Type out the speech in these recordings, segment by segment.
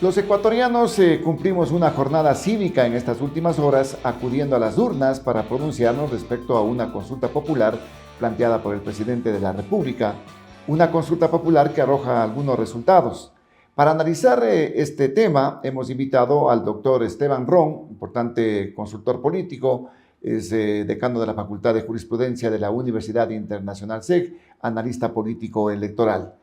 Los ecuatorianos cumplimos una jornada cívica en estas últimas horas, acudiendo a las urnas para pronunciarnos respecto a una consulta popular planteada por el presidente de la República, una consulta popular que arroja algunos resultados. Para analizar este tema, hemos invitado al doctor Esteban Ron, importante consultor político, es decano de la Facultad de Jurisprudencia de la Universidad Internacional SEC, analista político electoral.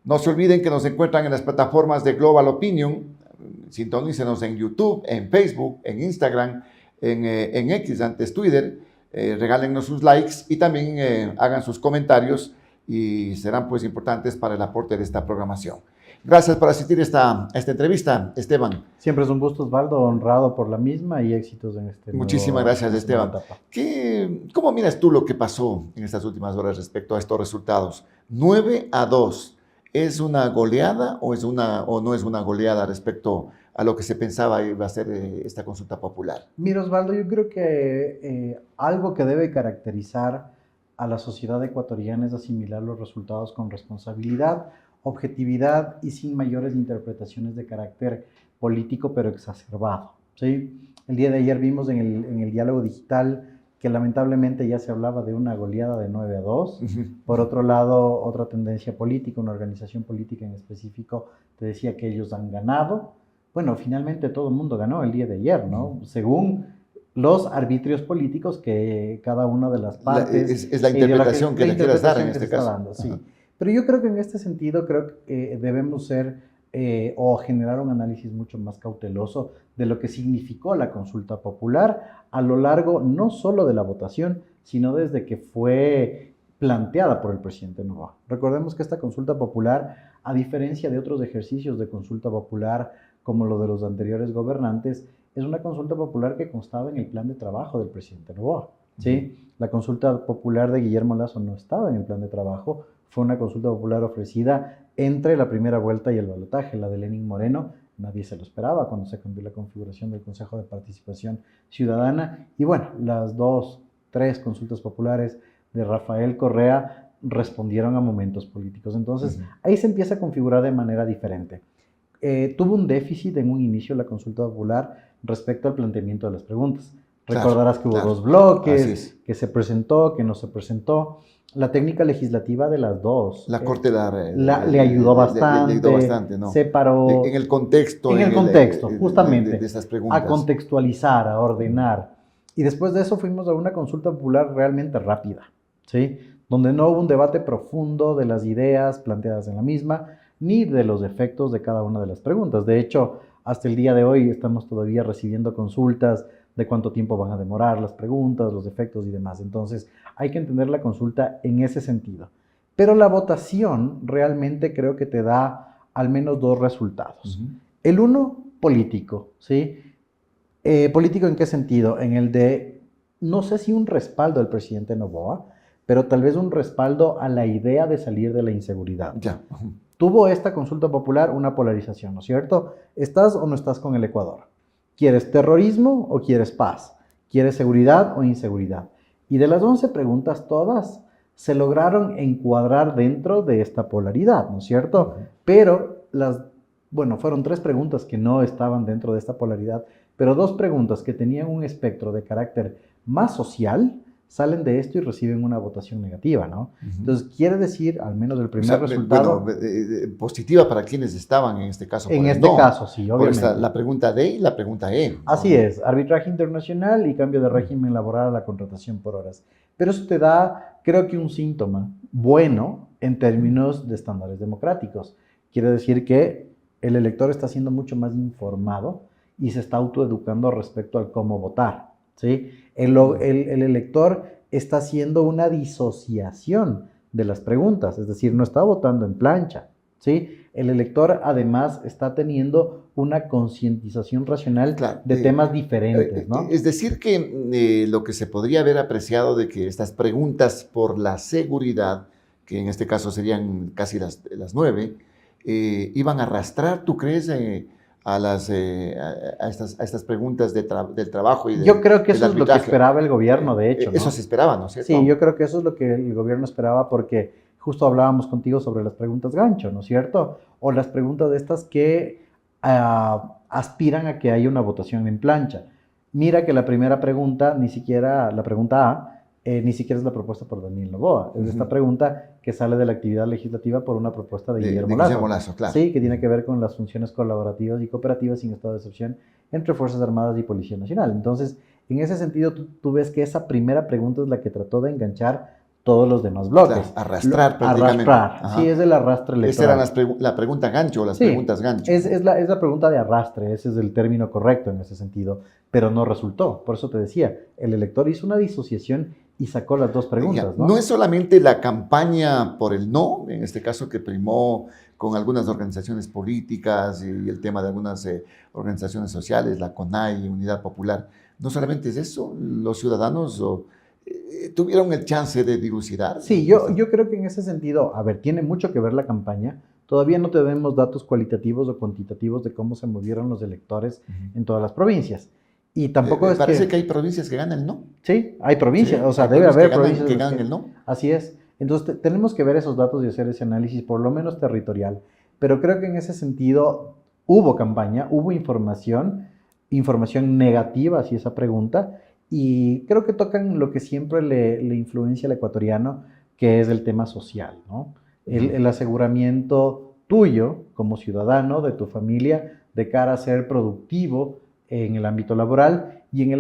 No se olviden que nos encuentran en las plataformas de Global Opinion. Sintonícenos en YouTube, en Facebook, en Instagram, en X, antes Twitter. Regálennos sus likes y también hagan sus comentarios y serán pues importantes para el aporte de esta programación. Gracias por asistir a esta entrevista, Esteban. Siempre es un gusto, Osvaldo, honrado por la misma y éxitos en este Muchísimas gracias, Esteban. ¿Cómo miras tú lo que pasó en estas últimas horas respecto a estos resultados? 9-2. ¿Es una goleada o no es una goleada respecto a lo que se pensaba iba a ser esta consulta popular? Mira, Osvaldo, yo creo que algo que debe caracterizar a la sociedad ecuatoriana es asimilar los resultados con responsabilidad, objetividad y sin mayores interpretaciones de carácter político, pero exacerbado, ¿sí? El día de ayer vimos en el diálogo digital que lamentablemente ya se hablaba de una goleada de 9-2. Por otro lado, otra tendencia política, una organización política en específico, te decía que ellos han ganado. Bueno, finalmente todo el mundo ganó el día de ayer, ¿no? Según los arbitrios políticos que cada una de las partes... Es la interpretación que le quieras dar en este caso. Dando, sí. Pero yo creo que en este sentido, creo que debemos ser o generar un análisis mucho más cauteloso de lo que significó la consulta popular a lo largo no solo de la votación, sino desde que fue planteada por el presidente Noboa. Recordemos que esta consulta popular, a diferencia de otros ejercicios de consulta popular como lo de los anteriores gobernantes, es una consulta popular que constaba en el plan de trabajo del presidente Noboa, ¿sí? La consulta popular de Guillermo Lasso no estaba en el plan de trabajo, fue una consulta popular ofrecida entre la primera vuelta y el balotaje. La de Lenín Moreno, nadie se lo esperaba cuando se cambió la configuración del Consejo de Participación Ciudadana. Y bueno, las 3 consultas populares de Rafael Correa respondieron a momentos políticos. Entonces, ahí se empieza a configurar de manera diferente. Tuvo un déficit en un inicio la consulta popular respecto al planteamiento de las preguntas. Recordarás que hubo 2 bloques, que se presentó, que no se presentó. La técnica legislativa de las 2. La Corte le ayudó bastante. Le ayudó bastante, ¿no? Separó. En el contexto. Justamente. De esas preguntas. A contextualizar, a ordenar. Y después de eso fuimos a una consulta popular realmente rápida, ¿sí? Donde no hubo un debate profundo de las ideas planteadas en la misma, ni de los efectos de cada una de las preguntas. De hecho, hasta el día de hoy estamos todavía recibiendo consultas de cuánto tiempo van a demorar las preguntas, los efectos y demás. Entonces, hay que entender la consulta en ese sentido. Pero la votación realmente creo que te da al menos 2 resultados. El uno, político, ¿sí? ¿Político en qué sentido? En el de, no sé si un respaldo al presidente Noboa, pero tal vez un respaldo a la idea de salir de la inseguridad. Ya. Tuvo esta consulta popular una polarización, ¿no es cierto? ¿Estás o no estás con el Ecuador? ¿Quieres terrorismo o quieres paz? ¿Quieres seguridad o inseguridad? Y de las 11 preguntas, todas se lograron encuadrar dentro de esta polaridad, ¿no es cierto? Pero fueron 3 preguntas que no estaban dentro de esta polaridad, pero 2 preguntas que tenían un espectro de carácter más social salen de esto y reciben una votación negativa, ¿no? Entonces, quiere decir, al menos el primer resultado... positiva para quienes estaban en este caso. En este caso, sí, obviamente. Por la pregunta D y la pregunta E, ¿no? Así es, arbitraje internacional y cambio de régimen laboral a la contratación por horas. Pero eso te da, creo que un síntoma bueno en términos de estándares democráticos. Quiere decir que el elector está siendo mucho más informado y se está autoeducando respecto al cómo votar, ¿sí? El elector está haciendo una disociación de las preguntas, es decir, no está votando en plancha, ¿sí? El elector además está teniendo una concientización racional de temas diferentes, ¿no? Es decir que lo que se podría haber apreciado de que estas preguntas por la seguridad, que en este caso serían casi las 9, iban a arrastrar, ¿tú crees, a estas preguntas del trabajo y yo creo que eso es lo que esperaba el gobierno, de hecho, ¿no? Eso se esperaba, ¿no es cierto? Sí, yo creo que eso es lo que el gobierno esperaba porque justo hablábamos contigo sobre las preguntas gancho, ¿no es cierto? O las preguntas de estas que aspiran a que haya una votación en plancha. Mira que la primera pregunta, ni siquiera la pregunta A, ni siquiera es la propuesta por Daniel Noboa. Es esta pregunta que sale de la actividad legislativa por una propuesta de Guillermo Lasso. Guillermo Lasso, claro. Sí, que tiene que ver con las funciones colaborativas y cooperativas sin estado de excepción entre Fuerzas Armadas y Policía Nacional. Entonces, en ese sentido, tú ves que esa primera pregunta es la que trató de enganchar todos los demás bloques. Claro, arrastrar prácticamente. Arrastrar, sí, es el arrastre electoral. Esa era la pregunta gancho, las preguntas gancho. Es la pregunta de arrastre, ese es el término correcto en ese sentido, pero no resultó. Por eso te decía, el elector hizo una disociación y sacó las dos preguntas, ¿no? No es solamente la campaña por el no, en este caso que primó con algunas organizaciones políticas y el tema de algunas organizaciones sociales, la CONAI, Unidad Popular. No solamente es eso, los ciudadanos tuvieron el chance de dilucidar. Sí, yo creo que en ese sentido, a ver, tiene mucho que ver la campaña. Todavía no tenemos datos cualitativos o cuantitativos de cómo se movieron los electores en todas las provincias. Y tampoco es parece que hay provincias que ganan el no. Sí, hay provincias, Sí, o sea, debe haber provincias que ganan el no. Así es. Entonces, tenemos que ver esos datos y hacer ese análisis, por lo menos territorial. Pero creo que en ese sentido hubo campaña, hubo información negativa hacia esa pregunta, y creo que tocan lo que siempre le influencia al ecuatoriano, que es el tema social, ¿no? El aseguramiento tuyo como ciudadano, de tu familia, de cara a ser productivo en el ámbito laboral, y en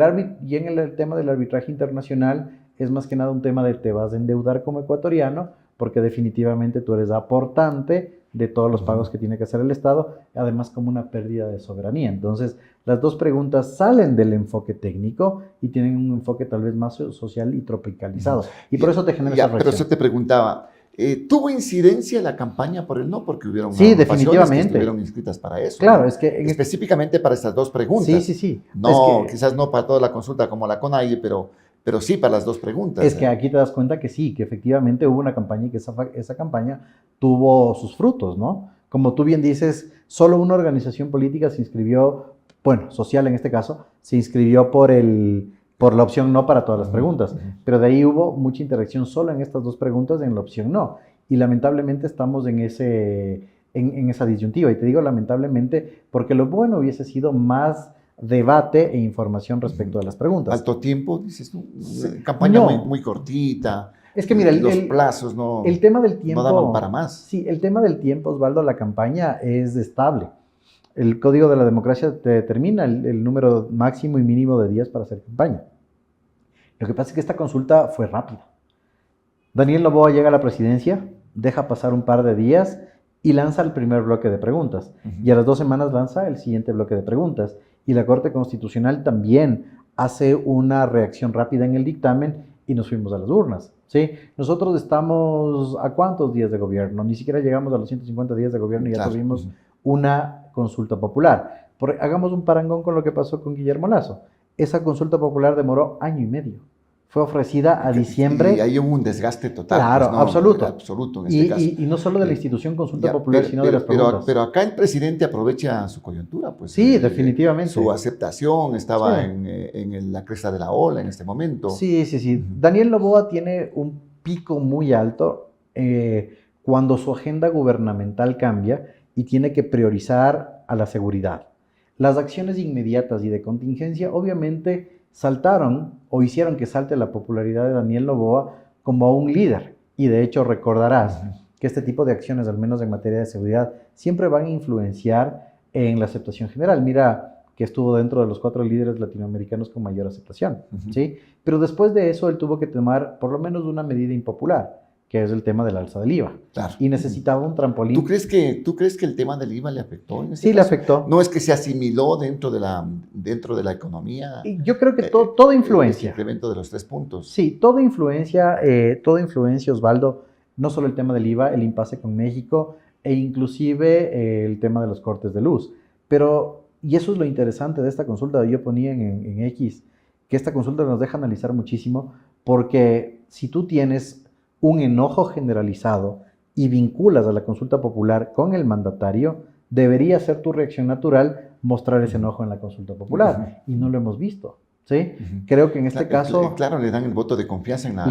el tema del arbitraje internacional es más que nada un tema de te vas a endeudar como ecuatoriano, porque definitivamente tú eres aportante de todos los pagos que tiene que hacer el Estado, además como una pérdida de soberanía. Entonces, las dos preguntas salen del enfoque técnico y tienen un enfoque tal vez más social y tropicalizado. Y por eso te genera esa reacción. Pero eso te preguntaba, ¿tuvo incidencia la campaña por el no? Porque hubieron definitivamente. Que estuvieron inscritas para eso. Claro, ¿no? es que... Específicamente para estas dos preguntas. Sí. No, quizás no para toda la consulta como la CONAIE, pero sí para las dos preguntas. Es que aquí te das cuenta que sí, que efectivamente hubo una campaña y que esa campaña tuvo sus frutos, ¿no? Como tú bien dices, solo una organización política se inscribió, bueno, social en este caso, se inscribió por la opción no para todas las preguntas, pero de ahí hubo mucha interacción solo en estas dos preguntas en la opción no, y lamentablemente estamos en esa disyuntiva, y te digo lamentablemente porque lo bueno hubiese sido más debate e información respecto a las preguntas. ¿Alto tiempo, dices tú? Campaña no. muy cortita. Es que mira, los plazos el tema del tiempo, no daban para más. Sí, el tema del tiempo, Osvaldo, la campaña es estable. El Código de la Democracia te determina el número máximo y mínimo de días para hacer campaña. Lo que pasa es que esta consulta fue rápida. Daniel Noboa llega a la presidencia, deja pasar un par de días y lanza el primer bloque de preguntas. Y a las 2 semanas lanza el siguiente bloque de preguntas. Y la Corte Constitucional también hace una reacción rápida en el dictamen y nos fuimos a las urnas, ¿sí? Nosotros estamos ¿a cuántos días de gobierno? Ni siquiera llegamos a los 150 días de gobierno y ya tuvimos una consulta popular. Hagamos un parangón con lo que pasó con Guillermo Lasso. Esa consulta popular demoró 1 año y medio. Fue ofrecida a diciembre. Y ahí hubo un desgaste total. Claro, pues, ¿no? absoluto. Absoluto en este caso. Y no solo de la institución consulta popular, sino de las preguntas. Pero acá el presidente aprovecha su coyuntura. Pues, sí, definitivamente. Su aceptación estaba en la cresta de la ola en este momento. Sí. Daniel Noboa tiene un pico muy alto cuando su agenda gubernamental cambia y tiene que priorizar a la seguridad. Las acciones inmediatas y de contingencia obviamente saltaron o hicieron que salte la popularidad de Daniel Noboa como un líder. Y de hecho recordarás que este tipo de acciones, al menos en materia de seguridad, siempre van a influenciar en la aceptación general. Mira que estuvo dentro de los 4 líderes latinoamericanos con mayor aceptación, ¿sí? Pero después de eso él tuvo que tomar por lo menos una medida impopular, que es el tema del alza del IVA. Claro. Y necesitaba un trampolín. ¿Tú crees que el tema del IVA le afectó? Sí, le afectó. ¿No es que se asimiló dentro de la economía? Y yo creo que todo influencia. El incremento de los 3 puntos. Sí, todo influencia, Osvaldo, no solo el tema del IVA, el impasse con México e inclusive el tema de los cortes de luz. Pero, y eso es lo interesante de esta consulta, yo ponía en X, que esta consulta nos deja analizar muchísimo, porque si tú tienes un enojo generalizado y vinculas a la consulta popular con el mandatario, debería ser tu reacción natural mostrar ese enojo en la consulta popular. Y no lo hemos visto, ¿sí? Creo que en este caso... Claro, le dan el voto de confianza en la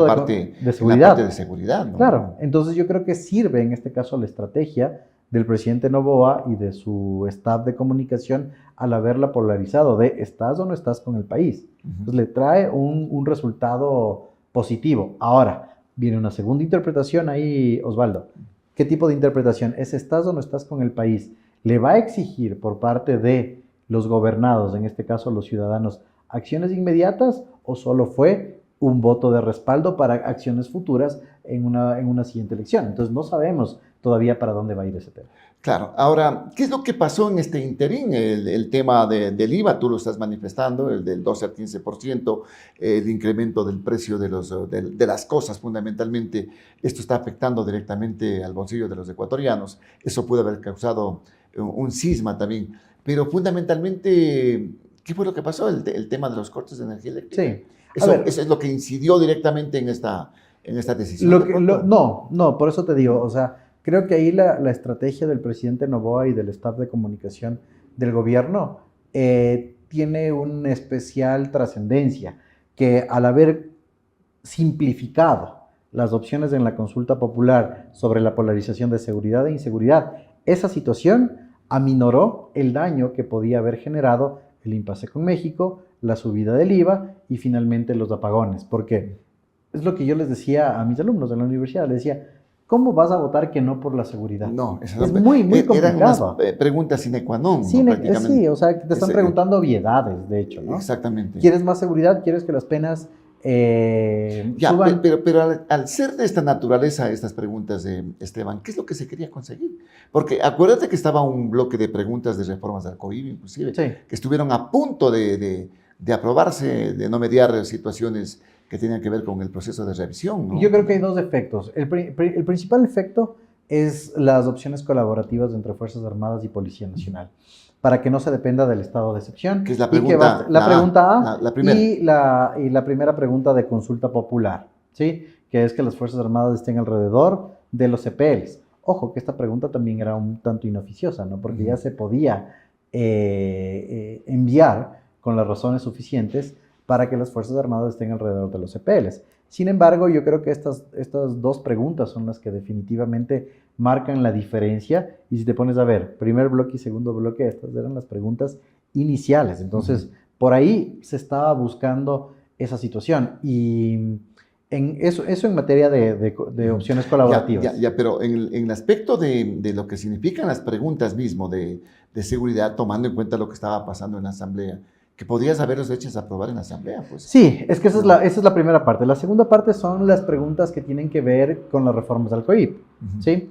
parte de seguridad. ¿No? Claro, entonces yo creo que sirve en este caso la estrategia del presidente Noboa y de su staff de comunicación al haberla polarizado de ¿estás o no estás con el país? Entonces le trae un resultado positivo. Ahora, viene una segunda interpretación ahí, Osvaldo. ¿Qué tipo de interpretación? ¿Es estás o no estás con el país? ¿Le va a exigir por parte de los gobernados, en este caso los ciudadanos, acciones inmediatas o solo fue un voto de respaldo para acciones futuras en una siguiente elección? Entonces no sabemos todavía para dónde va a ir ese tema. Claro. Ahora, ¿qué es lo que pasó en este interín? El tema del IVA, tú lo estás manifestando, el del 12 al 15%, el incremento del precio de las cosas, fundamentalmente. Esto está afectando directamente al bolsillo de los ecuatorianos. Eso puede haber causado un cisma también. Pero fundamentalmente, ¿qué fue lo que pasó? El tema de los cortes de energía eléctrica. Sí. Eso es lo que incidió directamente en esta decisión. No, por eso te digo, o sea, creo que ahí la estrategia del presidente Noboa y del staff de comunicación del gobierno tiene una especial trascendencia, que al haber simplificado las opciones en la consulta popular sobre la polarización de seguridad e inseguridad, esa situación aminoró el daño que podía haber generado el impasse con México, la subida del IVA y finalmente los apagones, porque es lo que yo les decía a mis alumnos de la universidad, les decía, ¿cómo vas a votar que no por la seguridad? No, es muy complicado. Eran unas preguntas sine qua non, ¿no? Sí, o sea, te están preguntando obviedades, de hecho, ¿no? Exactamente. ¿Quieres más seguridad? ¿Quieres que las penas suban? Pero al ser de esta naturaleza estas preguntas, Esteban, ¿qué es lo que se quería conseguir? Porque acuérdate que estaba un bloque de preguntas de reformas del COIP, inclusive, Sí. que estuvieron a punto de aprobarse, de no mediar situaciones que tenían que ver con el proceso de revisión, ¿no? Yo creo que hay dos efectos. El principal efecto es las opciones colaborativas entre Fuerzas Armadas y Policía Nacional, para que no se dependa del estado de excepción. Que es la pregunta, la pregunta A la primera. y la primera pregunta de consulta popular, ¿sí? Que es que las Fuerzas Armadas estén alrededor de los CPLs. Ojo, que esta pregunta también era un tanto inoficiosa, ¿no? Porque ya se podía enviar con las razones suficientes para que las Fuerzas Armadas estén alrededor de los CPLs. Sin embargo, yo creo que estas dos preguntas son las que definitivamente marcan la diferencia. Y si te pones a ver, primer bloque y segundo bloque, estas eran las preguntas iniciales. Entonces, por ahí se estaba buscando esa situación. Y eso en materia de opciones colaborativas. Pero en el aspecto de lo que significan las preguntas mismo de seguridad, tomando en cuenta lo que estaba pasando en la Asamblea, que podías haberlos hechos aprobar en la Asamblea, pues. Sí, es que esa es la primera parte. La segunda parte son las preguntas que tienen que ver con las reformas al COIP, ¿sí?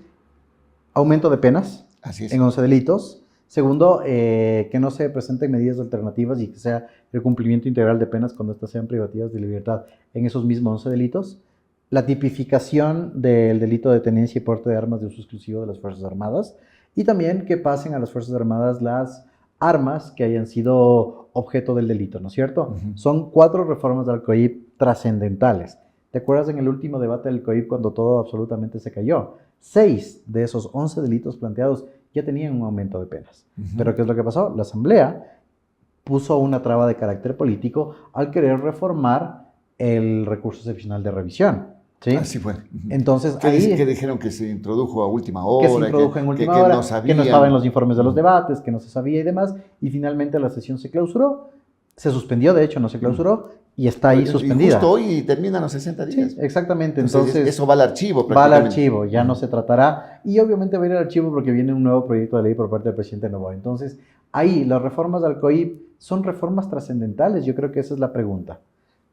Aumento de penas en 11 delitos. Segundo, que no se presenten medidas alternativas y que sea el cumplimiento integral de penas cuando estas sean privativas de libertad en esos mismos 11 delitos. La tipificación del delito de tenencia y porte de armas de uso exclusivo de las Fuerzas Armadas. Y también que pasen a las Fuerzas Armadas las armas que hayan sido objeto del delito, ¿no es cierto? Son 4 reformas del COIP trascendentales. ¿Te acuerdas en el último debate del COIP cuando todo absolutamente se cayó? 6 de esos 11 delitos planteados ya tenían un aumento de penas. Pero ¿qué es lo que pasó? La Asamblea puso una traba de carácter político al querer reformar el recurso excepcional de revisión. ¿Sí? Así fue. Entonces, que dijeron que se introdujo a última hora. Que se introdujo en última hora, que no estaba en los informes de los debates, que no se sabía y demás. Y finalmente la sesión se clausuró, se suspendió, de hecho, no se clausuró, y está ahí suspendida. Y justo hoy terminan los 60 días. Sí, exactamente. Entonces, eso va al archivo. Va al archivo, ya no se tratará. Y obviamente va a ir al archivo porque viene un nuevo proyecto de ley por parte del presidente Noboa. Entonces, ahí las reformas al COIP son reformas trascendentales. Yo creo que esa es la pregunta.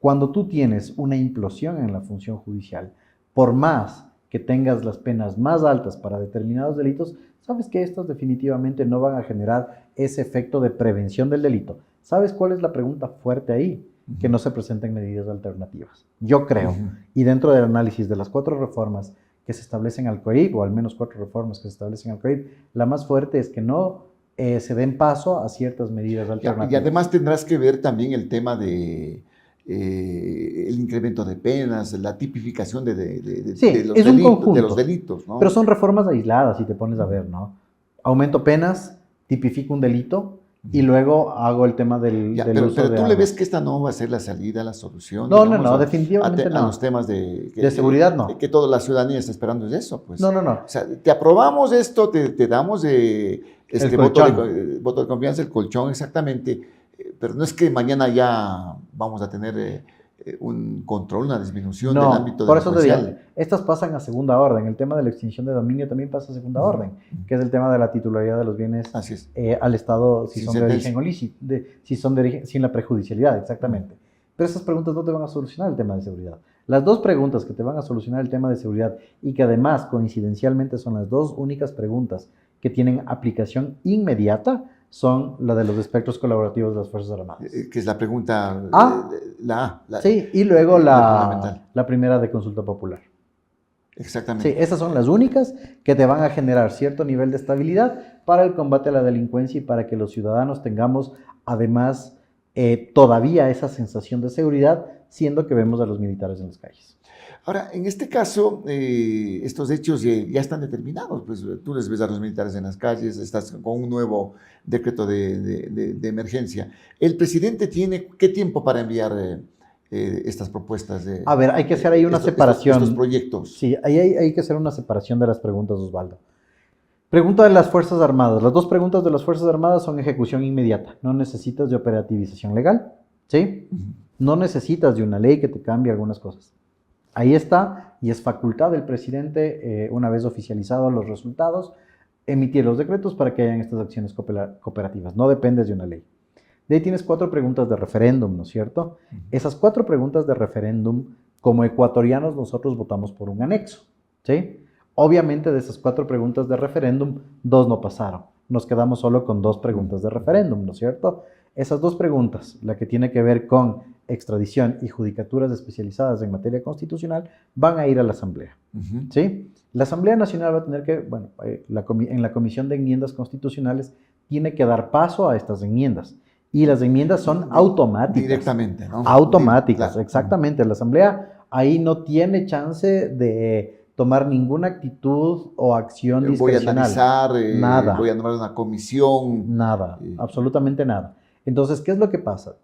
Cuando tú tienes una implosión en la función judicial, por más que tengas las penas más altas para determinados delitos, sabes que estos definitivamente no van a generar ese efecto de prevención del delito. ¿Sabes cuál es la pregunta fuerte ahí? Que no se presenten medidas alternativas. Yo creo, y dentro del análisis de las 4 reformas que se establecen al COIP, o al menos 4 reformas que se establecen al COIP, la más fuerte es que no se den paso a ciertas medidas alternativas. Y además tendrás que ver también el tema de el incremento de penas, la tipificación de los delitos, ¿no? Pero son reformas aisladas, si te pones a ver, ¿no? Aumento penas, tipifica un delito, y luego hago el tema del uso pero de tú le agua. ves que esta no va a ser la salida, la solución, No, digamos, definitivamente a no. los temas de seguridad, no. Que toda la ciudadanía está esperando es eso, pues. No. O sea, te aprobamos esto, te damos voto de confianza, el colchón exactamente, pero no es que mañana ya vamos a tener un control, una disminución del ámbito por eso te digo, delincuencial. estas pasan a segunda orden. El tema de la extinción de dominio también pasa a segunda orden, que es el tema de la titularidad de los bienes Así es. al Estado si Sin son de origen ilícito, si son de origen, sin la prejudicialidad, exactamente. Pero esas preguntas no te van a solucionar el tema de seguridad. Las dos preguntas que te van a solucionar el tema de seguridad y que además coincidencialmente son las dos únicas preguntas que tienen aplicación inmediata son la de los espectros colaborativos de las Fuerzas Armadas. Que es la pregunta, sí, y luego la primera de consulta popular. Exactamente. Sí, esas son las únicas que te van a generar cierto nivel de estabilidad para el combate a la delincuencia y para que los ciudadanos tengamos además todavía esa sensación de seguridad, siendo que vemos a los militares en las calles. Ahora, en este caso, estos hechos ya están determinados, pues tú les ves a los militares en las calles, estás con un nuevo decreto de emergencia. ¿El presidente tiene qué tiempo para enviar estas propuestas? A ver, hay que hacer ahí una separación. Estos proyectos. Sí, ahí hay que hacer una separación de las preguntas, Osvaldo. Pregunta de las Fuerzas Armadas. Las dos preguntas de las Fuerzas Armadas son ejecución inmediata. No necesitas de operativización legal, ¿sí? No necesitas de una ley que te cambie algunas cosas. Ahí está, y es facultad del presidente, una vez oficializados los resultados, emitir los decretos para que hayan estas acciones cooperativas. No dependes de una ley. De ahí tienes 4 preguntas de referéndum, ¿no es cierto? Esas 4 preguntas de referéndum, como ecuatorianos, nosotros votamos por un anexo, ¿sí? Obviamente, de esas 4 preguntas de referéndum, 2 no pasaron. Nos quedamos solo con 2 preguntas de referéndum, ¿no es cierto? Esas 2 preguntas, la que tiene que ver con extradición y judicaturas especializadas en materia constitucional, van a ir a la Asamblea, ¿sí? La Asamblea Nacional va a tener que, bueno, en la Comisión de Enmiendas Constitucionales tiene que dar paso a estas enmiendas. Y las enmiendas son automáticas. Directamente, ¿no? Automáticas, Claro. exactamente. La Asamblea ahí no tiene chance de tomar ninguna actitud o acción discrecional. Voy a analizar, nada. Voy a nombrar una comisión. Nada, absolutamente nada. Entonces, ¿qué es lo que pasa?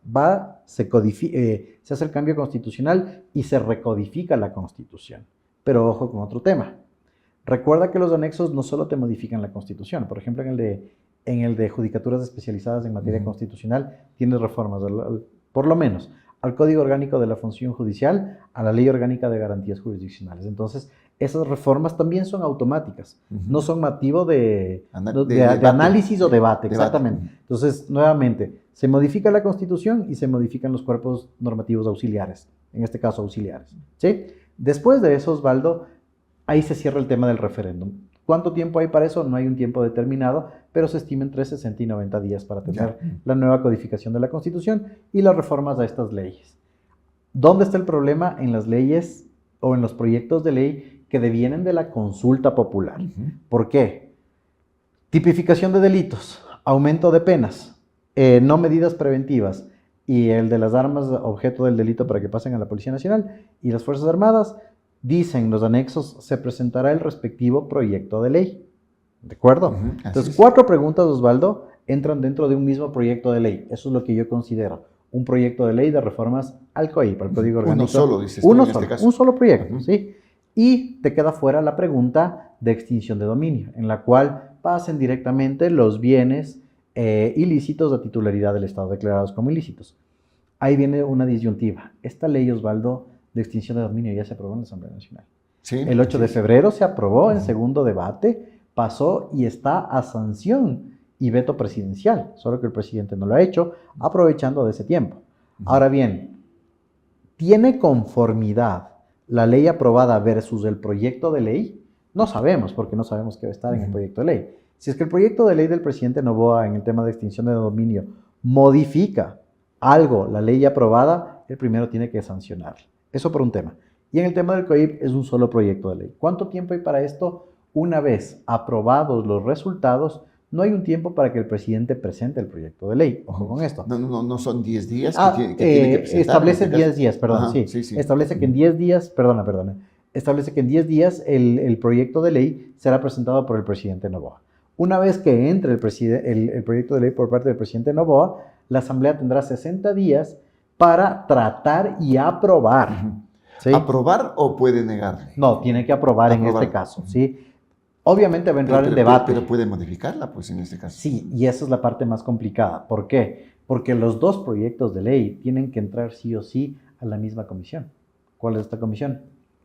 Se hace el cambio constitucional y se recodifica la Constitución. Pero ojo con otro tema. Recuerda que los anexos no solo te modifican la Constitución. Por ejemplo, en el de judicaturas especializadas en materia constitucional, tienes reformas, por lo menos, al Código Orgánico de la Función Judicial, a la Ley Orgánica de Garantías Jurisdiccionales. Entonces, esas reformas también son automáticas, no son motivo de análisis o debate, exactamente. Entonces, nuevamente, se modifica la Constitución y se modifican los cuerpos normativos auxiliares, en este caso auxiliares, ¿sí? Después de eso, Osvaldo, ahí se cierra el tema del referéndum. ¿Cuánto tiempo hay para eso? No hay un tiempo determinado, pero se estima entre 60 y 90 días para tener la nueva codificación de la Constitución y las reformas a estas leyes. ¿Dónde está el problema? En las leyes o en los proyectos de ley que devienen de la consulta popular. ¿Por qué? Tipificación de delitos, aumento de penas, no medidas preventivas y el de las armas objeto del delito para que pasen a la Policía Nacional y las Fuerzas Armadas. Dicen los anexos, se presentará el respectivo proyecto de ley. ¿De acuerdo? Entonces, 4 preguntas, Osvaldo, entran dentro de un mismo proyecto de ley. Eso es lo que yo considero un proyecto de ley de reformas al COIP, al Código Orgánico. Uno solo, dices tú, en este caso. Un solo proyecto, ¿sí? Y te queda fuera la pregunta de extinción de dominio, en la cual pasen directamente los bienes ilícitos de titularidad del Estado declarados como ilícitos. Ahí viene una disyuntiva. Esta ley, Osvaldo, de extinción de dominio ya se aprobó en la Asamblea Nacional. Sí, el 8 de febrero se aprobó en segundo debate, pasó y está a sanción y veto presidencial, solo que el presidente no lo ha hecho, aprovechando de ese tiempo. Ahora bien, ¿tiene conformidad la ley aprobada versus el proyecto de ley? No sabemos, porque no sabemos qué va a estar en el proyecto de ley. Si es que el proyecto de ley del presidente Noboa en el tema de extinción de dominio modifica algo, la ley aprobada, el primero tiene que sancionar. Eso por un tema. Y en el tema del COIP es un solo proyecto de ley. ¿Cuánto tiempo hay para esto? Una vez aprobados los resultados, no hay un tiempo para que el presidente presente el proyecto de ley. Ojo con esto. No son 10 días que tiene que presentar. Establece 10 días, perdón, ajá, sí. Establece que en 10 días, establece que en 10 días el proyecto de ley será presentado por el presidente Noboa. Una vez que entre el proyecto de ley por parte del presidente Noboa, la Asamblea tendrá 60 días para tratar y aprobar. ¿Sí? ¿Aprobar o puede negarle? No, tiene que aprobar en este caso, ¿sí? Obviamente va a entrar en debate. Pero puede modificarla, pues, en este caso. Sí, y esa es la parte más complicada. ¿Por qué? Porque los dos proyectos de ley tienen que entrar sí o sí a la misma comisión. ¿Cuál es esta comisión?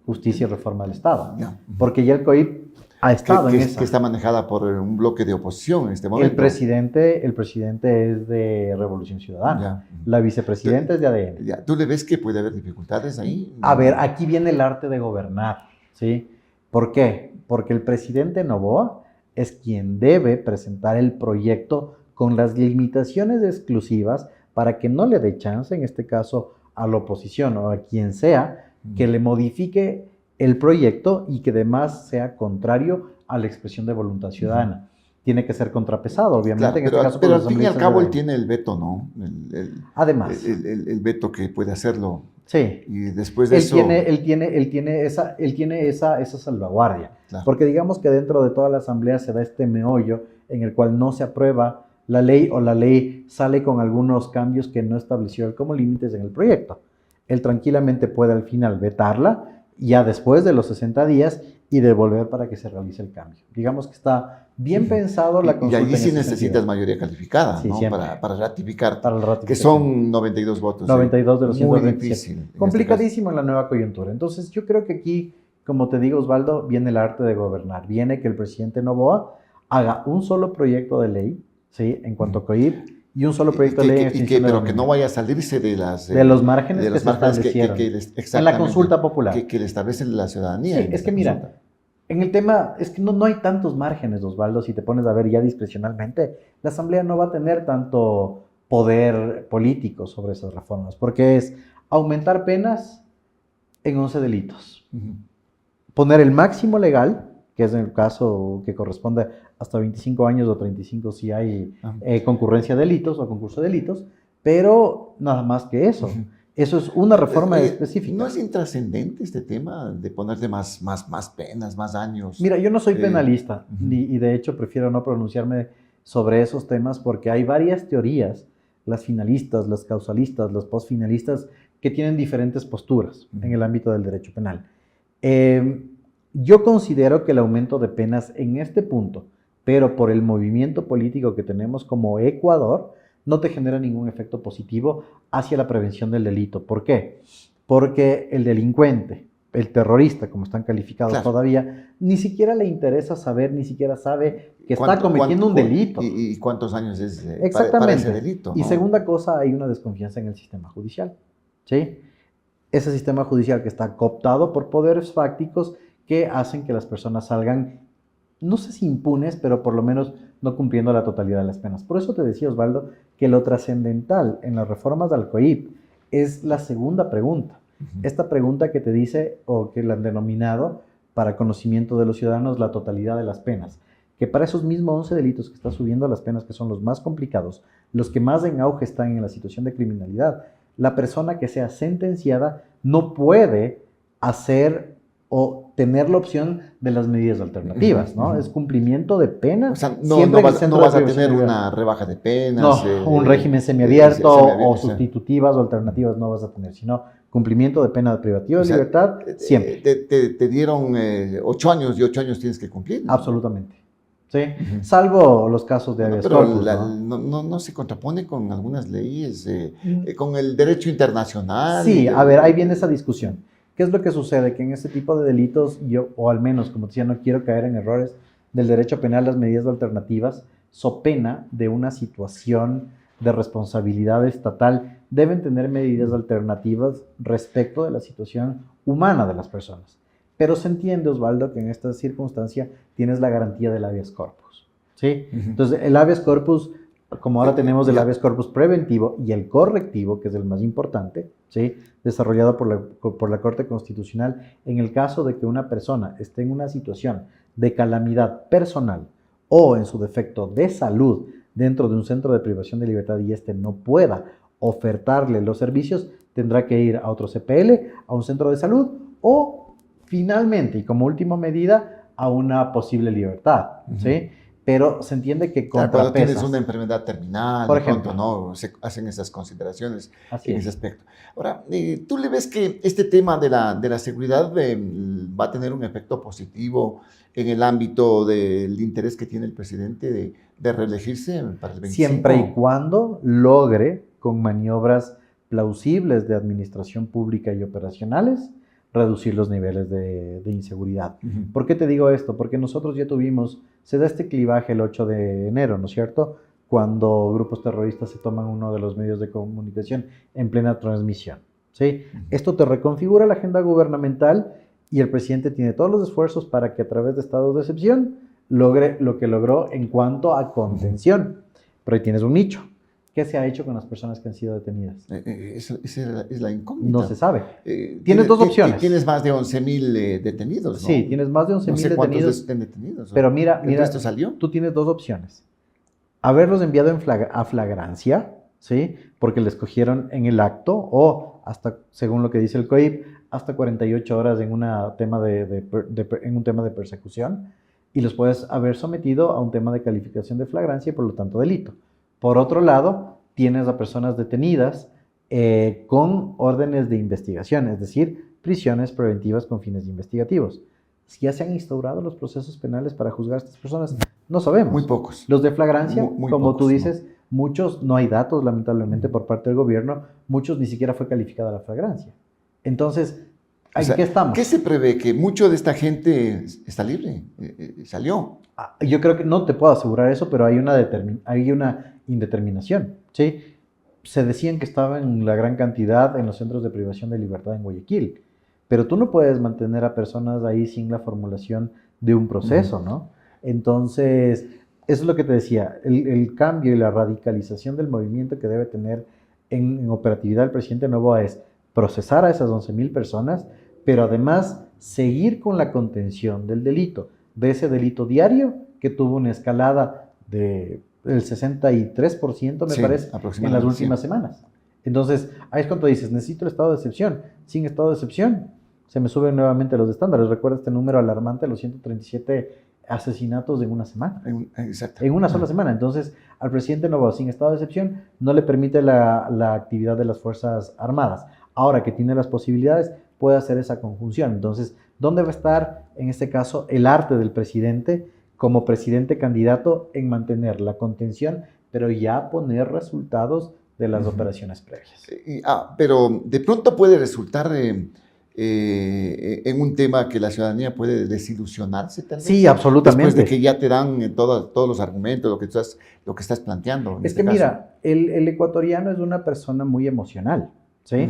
Justicia y Reforma del Estado. Ya. Porque ya el COIP ha estado en esa. Que está manejada por un bloque de oposición en este momento. El presidente es de Revolución Ciudadana. Ya. La vicepresidenta es de ADN. Ya. ¿Tú le ves que puede haber dificultades ahí? A ver, aquí viene el arte de gobernar, ¿sí? ¿Por qué? Porque el presidente Noboa es quien debe presentar el proyecto con las limitaciones exclusivas para que no le dé chance, en este caso, a la oposición o a quien sea, que le modifique el proyecto y que además sea contrario a la expresión de voluntad ciudadana. Tiene que ser contrapesado, obviamente. Claro, pero al fin y al cabo él tiene el veto, ¿no? Además. El veto que puede hacerlo. Sí. Y después de eso... Él tiene esa salvaguardia. Claro. Porque digamos que dentro de toda la Asamblea se da este meollo en el cual no se aprueba la ley o la ley sale con algunos cambios que no estableció él como límites en el proyecto. Él tranquilamente puede al final vetarla ya después de los 60 días y devolver para que se realice el cambio. Digamos que está bien pensado la consulta. Y ahí sí necesitas mayoría calificada, sí, ¿no? Para ratificar, que son 92 votos. 92 de los 127. Muy difícil. Complicadísimo en la nueva coyuntura. Entonces yo creo que aquí, como te digo, Osvaldo, viene el arte de gobernar. Viene que el presidente Noboa haga un solo proyecto de ley, ¿sí? En cuanto a COIP, y un solo proyecto de ley. Pero que no vaya a salirse de los márgenes que se establecieron en la consulta popular. Que le establecen la ciudadanía. Sí, es que mira, en el tema, es que no hay tantos márgenes, Osvaldo, si te pones a ver ya discrecionalmente. La Asamblea no va a tener tanto poder político sobre esas reformas, porque es aumentar penas en 11 delitos. Poner el máximo legal, que es en el caso que corresponde hasta 25 años o 35 si hay concurrencia de delitos o concurso de delitos, pero nada más que eso. Eso es una reforma específica. ¿No es intrascendente este tema de ponerle más penas, más años? Mira, yo no soy penalista y de hecho prefiero no pronunciarme sobre esos temas porque hay varias teorías, las finalistas, las causalistas, las postfinalistas, que tienen diferentes posturas en el ámbito del derecho penal. Yo considero que el aumento de penas en este punto, pero por el movimiento político que tenemos como Ecuador, no te genera ningún efecto positivo hacia la prevención del delito. ¿Por qué? Porque el delincuente, el terrorista, como están calificados todavía, ni siquiera le interesa saber, ni siquiera sabe que está cometiendo un delito. ¿Y cuántos años es Exactamente. para ese delito? ¿No? Y segunda cosa, hay una desconfianza en el sistema judicial. ¿Sí? Ese sistema judicial que está cooptado por poderes fácticos que hacen que las personas salgan, no sé si impunes, pero por lo menos no cumpliendo la totalidad de las penas. Por eso te decía, Osvaldo, que lo trascendental en las reformas del COIP es la segunda pregunta. Esta pregunta que te dice, o que la han denominado, para conocimiento de los ciudadanos, la totalidad de las penas. Que para esos mismos 11 delitos que está subiendo las penas, que son los más complicados, los que más en auge están en la situación de criminalidad, la persona que sea sentenciada no puede hacer o tener la opción de las medidas alternativas, ¿no? Es cumplimiento de pena. O sea, no vas a tener una rebaja de penas. No, un régimen semiabierto o sustitutivas o alternativas no vas a tener, sino cumplimiento de pena privativa de libertad siempre. Te dieron 8 años y 8 años tienes que cumplir, ¿no? Absolutamente. ¿Sí? Salvo los casos de habeas corpus, no se contrapone con algunas leyes, con el derecho internacional. Sí, a ver, ahí viene esa discusión. ¿Qué es lo que sucede? Que en este tipo de delitos, yo, o al menos, como decía, no quiero caer en errores del derecho penal, las medidas alternativas, so pena de una situación de responsabilidad estatal, deben tener medidas alternativas respecto de la situación humana de las personas. Pero se entiende, Osvaldo, que en esta circunstancia tienes la garantía del habeas corpus, ¿sí? Entonces, el habeas corpus, como ahora tenemos el habeas corpus preventivo y el correctivo, que es el más importante, ¿sí? Desarrollado por la Corte Constitucional, en el caso de que una persona esté en una situación de calamidad personal o, en su defecto, de salud dentro de un centro de privación de libertad y no pueda ofertarle los servicios, tendrá que ir a otro CPL, a un centro de salud o, finalmente, y como última medida, a una posible libertad, ¿sí? pero se entiende que Claro, cuando tienes contrapesas. una enfermedad terminal, Por de pronto, ejemplo. ¿no? Se hacen esas consideraciones Así en ese es. aspecto. Ahora, ¿tú le ves que este tema de la seguridad va a tener un efecto positivo en el ámbito del interés que tiene el presidente de reelegirse para el Siempre y 25? cuando logre, con maniobras plausibles de administración pública y operacionales, reducir los niveles de inseguridad. Ujú. ¿Por qué te digo esto? Porque nosotros ya tuvimos, se da este clivaje el 8 de enero, ¿no es cierto? Cuando grupos terroristas se toman uno de los medios de comunicación en plena transmisión, ¿sí? Esto te reconfigura la agenda gubernamental y el presidente tiene todos los esfuerzos para que a través de estados de excepción logre lo que logró en cuanto a contención. Pero ahí tienes un nicho. ¿Qué se ha hecho con las personas que han sido detenidas? Esa es la incógnita. No se sabe. Tienes Tienes dos opciones. Tienes más de 11.000 detenidos, ¿no? Sí, tienes más de No 11.000 sé cuántos detenidos. estén detenidos. Pero mira, ¿El resto salió? tú tienes dos opciones. Haberlos enviado a flagrancia, ¿sí? Porque les cogieron en el acto o hasta, según lo que dice el COIP, hasta 48 horas en, en un tema de persecución y los puedes haber sometido a un tema de calificación de flagrancia y por lo tanto delito. Por otro lado, tienes a personas detenidas con órdenes de investigación, es decir, prisiones preventivas con fines investigativos. Si ya se han instaurado los procesos penales para juzgar a estas personas, no sabemos. Muy pocos. Los de flagrancia, Muy como pocos, tú dices, ¿no? muchos, no hay datos lamentablemente por parte del gobierno, muchos ni siquiera fue calificada la flagrancia. Entonces, O ¿en sea, qué estamos? ¿qué se prevé? ¿Que mucho de esta gente está libre? ¿Salió? Yo creo que no te puedo asegurar eso, pero hay una indeterminación, ¿sí? Se decían que estaba en la gran cantidad en los centros de privación de libertad en Guayaquil, pero tú no puedes mantener a personas ahí sin la formulación de un proceso, ¿no? Entonces, eso es lo que te decía, el cambio y la radicalización del movimiento que debe tener en operatividad el presidente Noboa es procesar a esas 11.000 personas, pero además seguir con la contención del delito, de ese delito diario que tuvo una escalada del 63%, me parece, en las últimas semanas. Entonces, ahí es cuando dices, necesito el estado de excepción. Sin estado de excepción, se me suben nuevamente los estándares. Recuerda este número alarmante, los 137 asesinatos en una semana. Exacto. En una sola semana. Entonces, al presidente Noboa, sin estado de excepción, no le permite la actividad de las Fuerzas Armadas. Ahora que tiene las posibilidades, puede hacer esa conjunción. Entonces, ¿dónde va a estar, en este caso, el arte del presidente como presidente candidato en mantener la contención, pero ya poner resultados de las operaciones previas? Pero de pronto puede resultar en un tema que la ciudadanía puede desilusionarse, tal vez. Sí, absolutamente. Después de que ya te dan todos los argumentos, lo que estás planteando. Es que mira, el ecuatoriano es una persona muy emocional, ¿sí?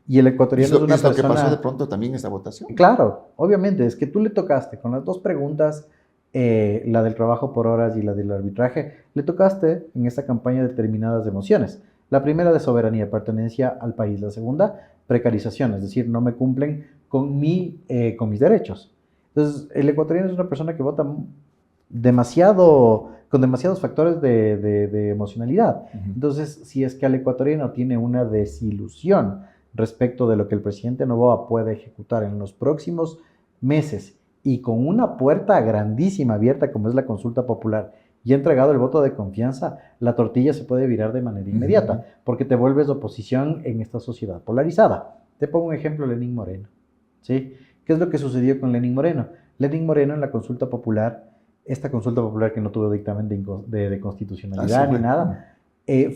Y el ecuatoriano es una persona... ¿Es lo que pasó de pronto también en esta votación? Claro, obviamente, es que tú le tocaste con las dos preguntas, la del trabajo por horas y la del arbitraje, le tocaste en esta campaña determinadas emociones. La primera de soberanía, pertenencia al país. La segunda, precarización, es decir, no me cumplen con mis derechos. Entonces, el ecuatoriano es una persona que vota con demasiados factores de emocionalidad. Entonces, si es que al ecuatoriano tiene una desilusión respecto de lo que el presidente Noboa puede ejecutar en los próximos meses y con una puerta grandísima abierta como es la consulta popular y ha entregado el voto de confianza, la tortilla se puede virar de manera inmediata porque te vuelves oposición en esta sociedad polarizada. Te pongo un ejemplo, Lenín Moreno, ¿sí? ¿Qué es lo que sucedió con Lenín Moreno? Lenín Moreno en la consulta popular, esta consulta popular que no tuvo dictamen de constitucionalidad ni nada,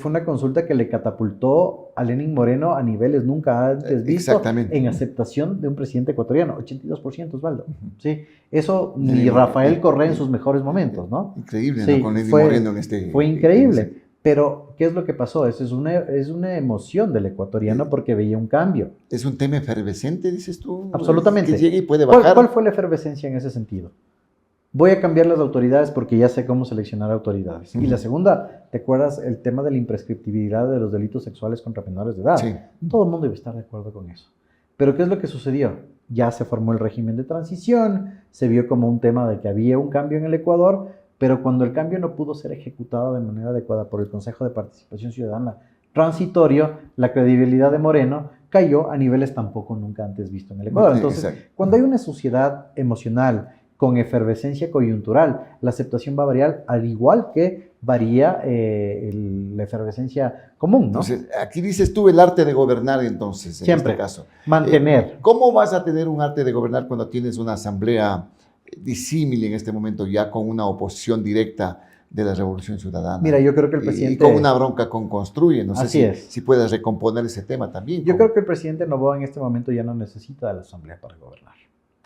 fue una consulta que le catapultó a Lenín Moreno a niveles nunca antes vistos en aceptación de un presidente ecuatoriano, 82%, Osvaldo. ¿Sí? Eso ni Rafael Correa en sus mejores momentos, ¿no? Increíble, sí, ¿no? Con Lenín Moreno en este... Fue increíble. Pero, ¿qué es lo que pasó? Eso es una emoción del ecuatoriano porque veía un cambio. ¿Es un tema efervescente, dices tú? Absolutamente. Que llegue y puede bajar. ¿Cuál fue la efervescencia en ese sentido? Voy a cambiar las autoridades porque ya sé cómo seleccionar autoridades. Y la segunda, ¿te acuerdas el tema de la imprescriptibilidad de los delitos sexuales contra menores de edad? Sí. Todo el mundo debe estar de acuerdo con eso. Pero ¿qué es lo que sucedió? Ya se formó el régimen de transición, se vio como un tema de que había un cambio en el Ecuador, pero cuando el cambio no pudo ser ejecutado de manera adecuada por el Consejo de Participación Ciudadana transitorio, la credibilidad de Moreno cayó a niveles tampoco nunca antes visto en el Ecuador. Entonces, cuando hay una sociedad emocional con efervescencia coyuntural. La aceptación va a variar al igual que varía la efervescencia común, ¿no? Entonces, aquí dices tú el arte de gobernar, entonces, en Siempre. este caso. Mantener. ¿Cómo vas a tener un arte de gobernar cuando tienes una asamblea disímil en este momento, ya con una oposición directa de la Revolución Ciudadana? Mira, yo creo que el presidente... Y con una bronca con Construye, no sé Así es. si puedes recomponer ese tema también. Yo creo que el presidente Noboa en este momento ya no necesita de la asamblea para gobernar.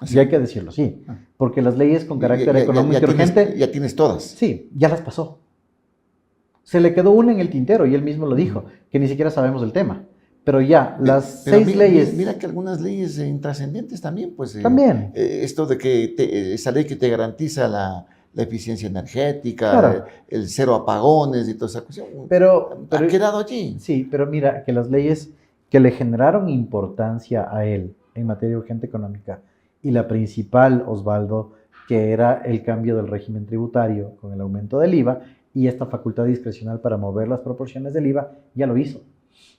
¿Sí? Y hay que decirlo, sí. Porque las leyes con carácter económico urgente... Ya tienes todas. Sí, ya las pasó. Se le quedó una en el tintero y él mismo lo dijo, que ni siquiera sabemos el tema. Pero ya, las seis leyes... Mira que algunas leyes intrascendentes también, pues... También. Esto de que esa ley que te garantiza la eficiencia energética, Claro. el cero apagones y toda esa cuestión. Pero ha quedado allí. Sí, pero mira, que las leyes que le generaron importancia a él en materia urgente económica, y la principal, Osvaldo, que era el cambio del régimen tributario con el aumento del IVA y esta facultad discrecional para mover las proporciones del IVA, ya lo hizo.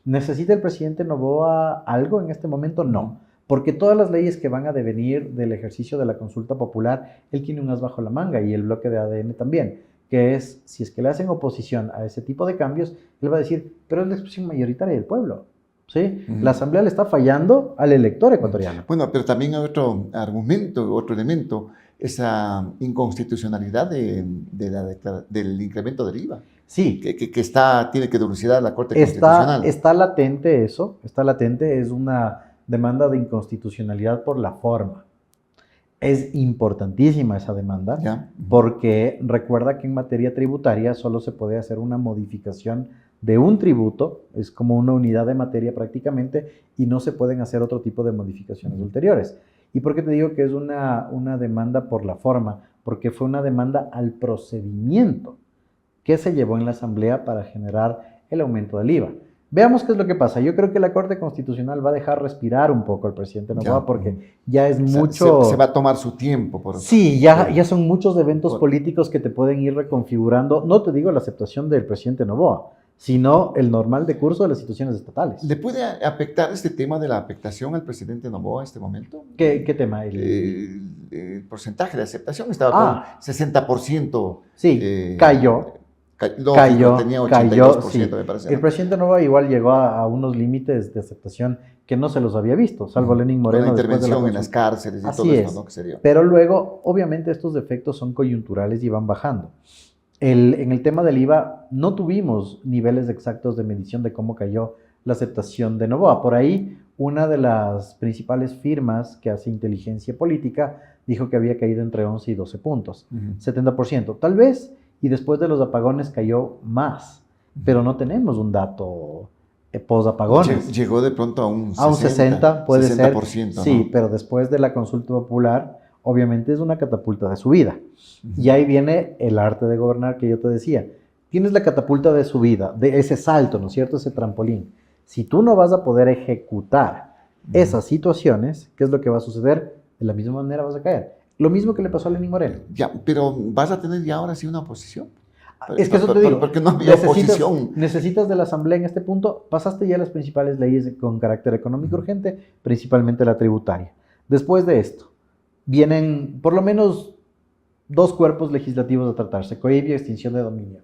¿Necesita el presidente Noboa algo en este momento? No, porque todas las leyes que van a devenir del ejercicio de la consulta popular, él tiene un as bajo la manga y el bloque de ADN también, que es, si es que le hacen oposición a ese tipo de cambios, él va a decir, pero es la expresión mayoritaria del pueblo. ¿Sí? La asamblea le está fallando al elector ecuatoriano. Bueno, pero también hay otro argumento, otro elemento, esa inconstitucionalidad del incremento del IVA. Sí. Que tiene que dilucidar la Corte Constitucional. Está latente eso, es una demanda de inconstitucionalidad por la forma. Es importantísima esa demanda, ¿Ya? Porque recuerda que en materia tributaria solo se puede hacer una modificación de un tributo, es como una unidad de materia prácticamente, y no se pueden hacer otro tipo de modificaciones ulteriores. ¿Y por qué te digo que es una demanda por la forma? Porque fue una demanda al procedimiento que se llevó en la Asamblea para generar el aumento del IVA. Veamos qué es lo que pasa. Yo creo que la Corte Constitucional va a dejar respirar un poco al presidente Noboa porque ya es mucho... Se va a tomar su tiempo. Sí, ya son muchos eventos políticos que te pueden ir reconfigurando. No te digo la aceptación del presidente Noboa, sino el normal decurso de las situaciones estatales. ¿Le puede afectar este tema de la afectación al presidente Noboa en este momento? ¿Qué tema? El porcentaje de aceptación estaba con 60%. Sí, cayó. Tenía 82%, sí. me parece. El presidente Noboa igual llegó a unos límites de aceptación que no se los había visto, salvo Lenín Moreno. Con la intervención en las cárceles y así todo es. esto, ¿no? Que se dio. Pero luego, obviamente, estos efectos son coyunturales y van bajando. En el tema del IVA no tuvimos niveles exactos de medición de cómo cayó la aceptación de Noboa. Por ahí, una de las principales firmas que hace inteligencia política dijo que había caído entre 11 y 12 puntos, 70%. Tal vez, y después de los apagones cayó más, pero no tenemos un dato post-apagones. Llegó de pronto a un 60, puede 60%, ser. ¿no? Sí, pero después de la consulta popular, obviamente es una catapulta de subida. Y ahí viene el arte de gobernar que yo te decía. Tienes la catapulta de subida, de ese salto, ¿no es cierto? Ese trampolín. Si tú no vas a poder ejecutar esas situaciones, ¿qué es lo que va a suceder? De la misma manera vas a caer. Lo mismo que le pasó a Lenín Moreno. Ya, pero vas a tener ya ahora sí una oposición. Es que eso te digo. Porque no había oposición. Necesitas de la Asamblea en este punto. Pasaste ya las principales leyes con carácter económico urgente, principalmente la tributaria. Después de esto, vienen por lo menos 2 cuerpos legislativos a tratarse: cohibia y extinción de dominio.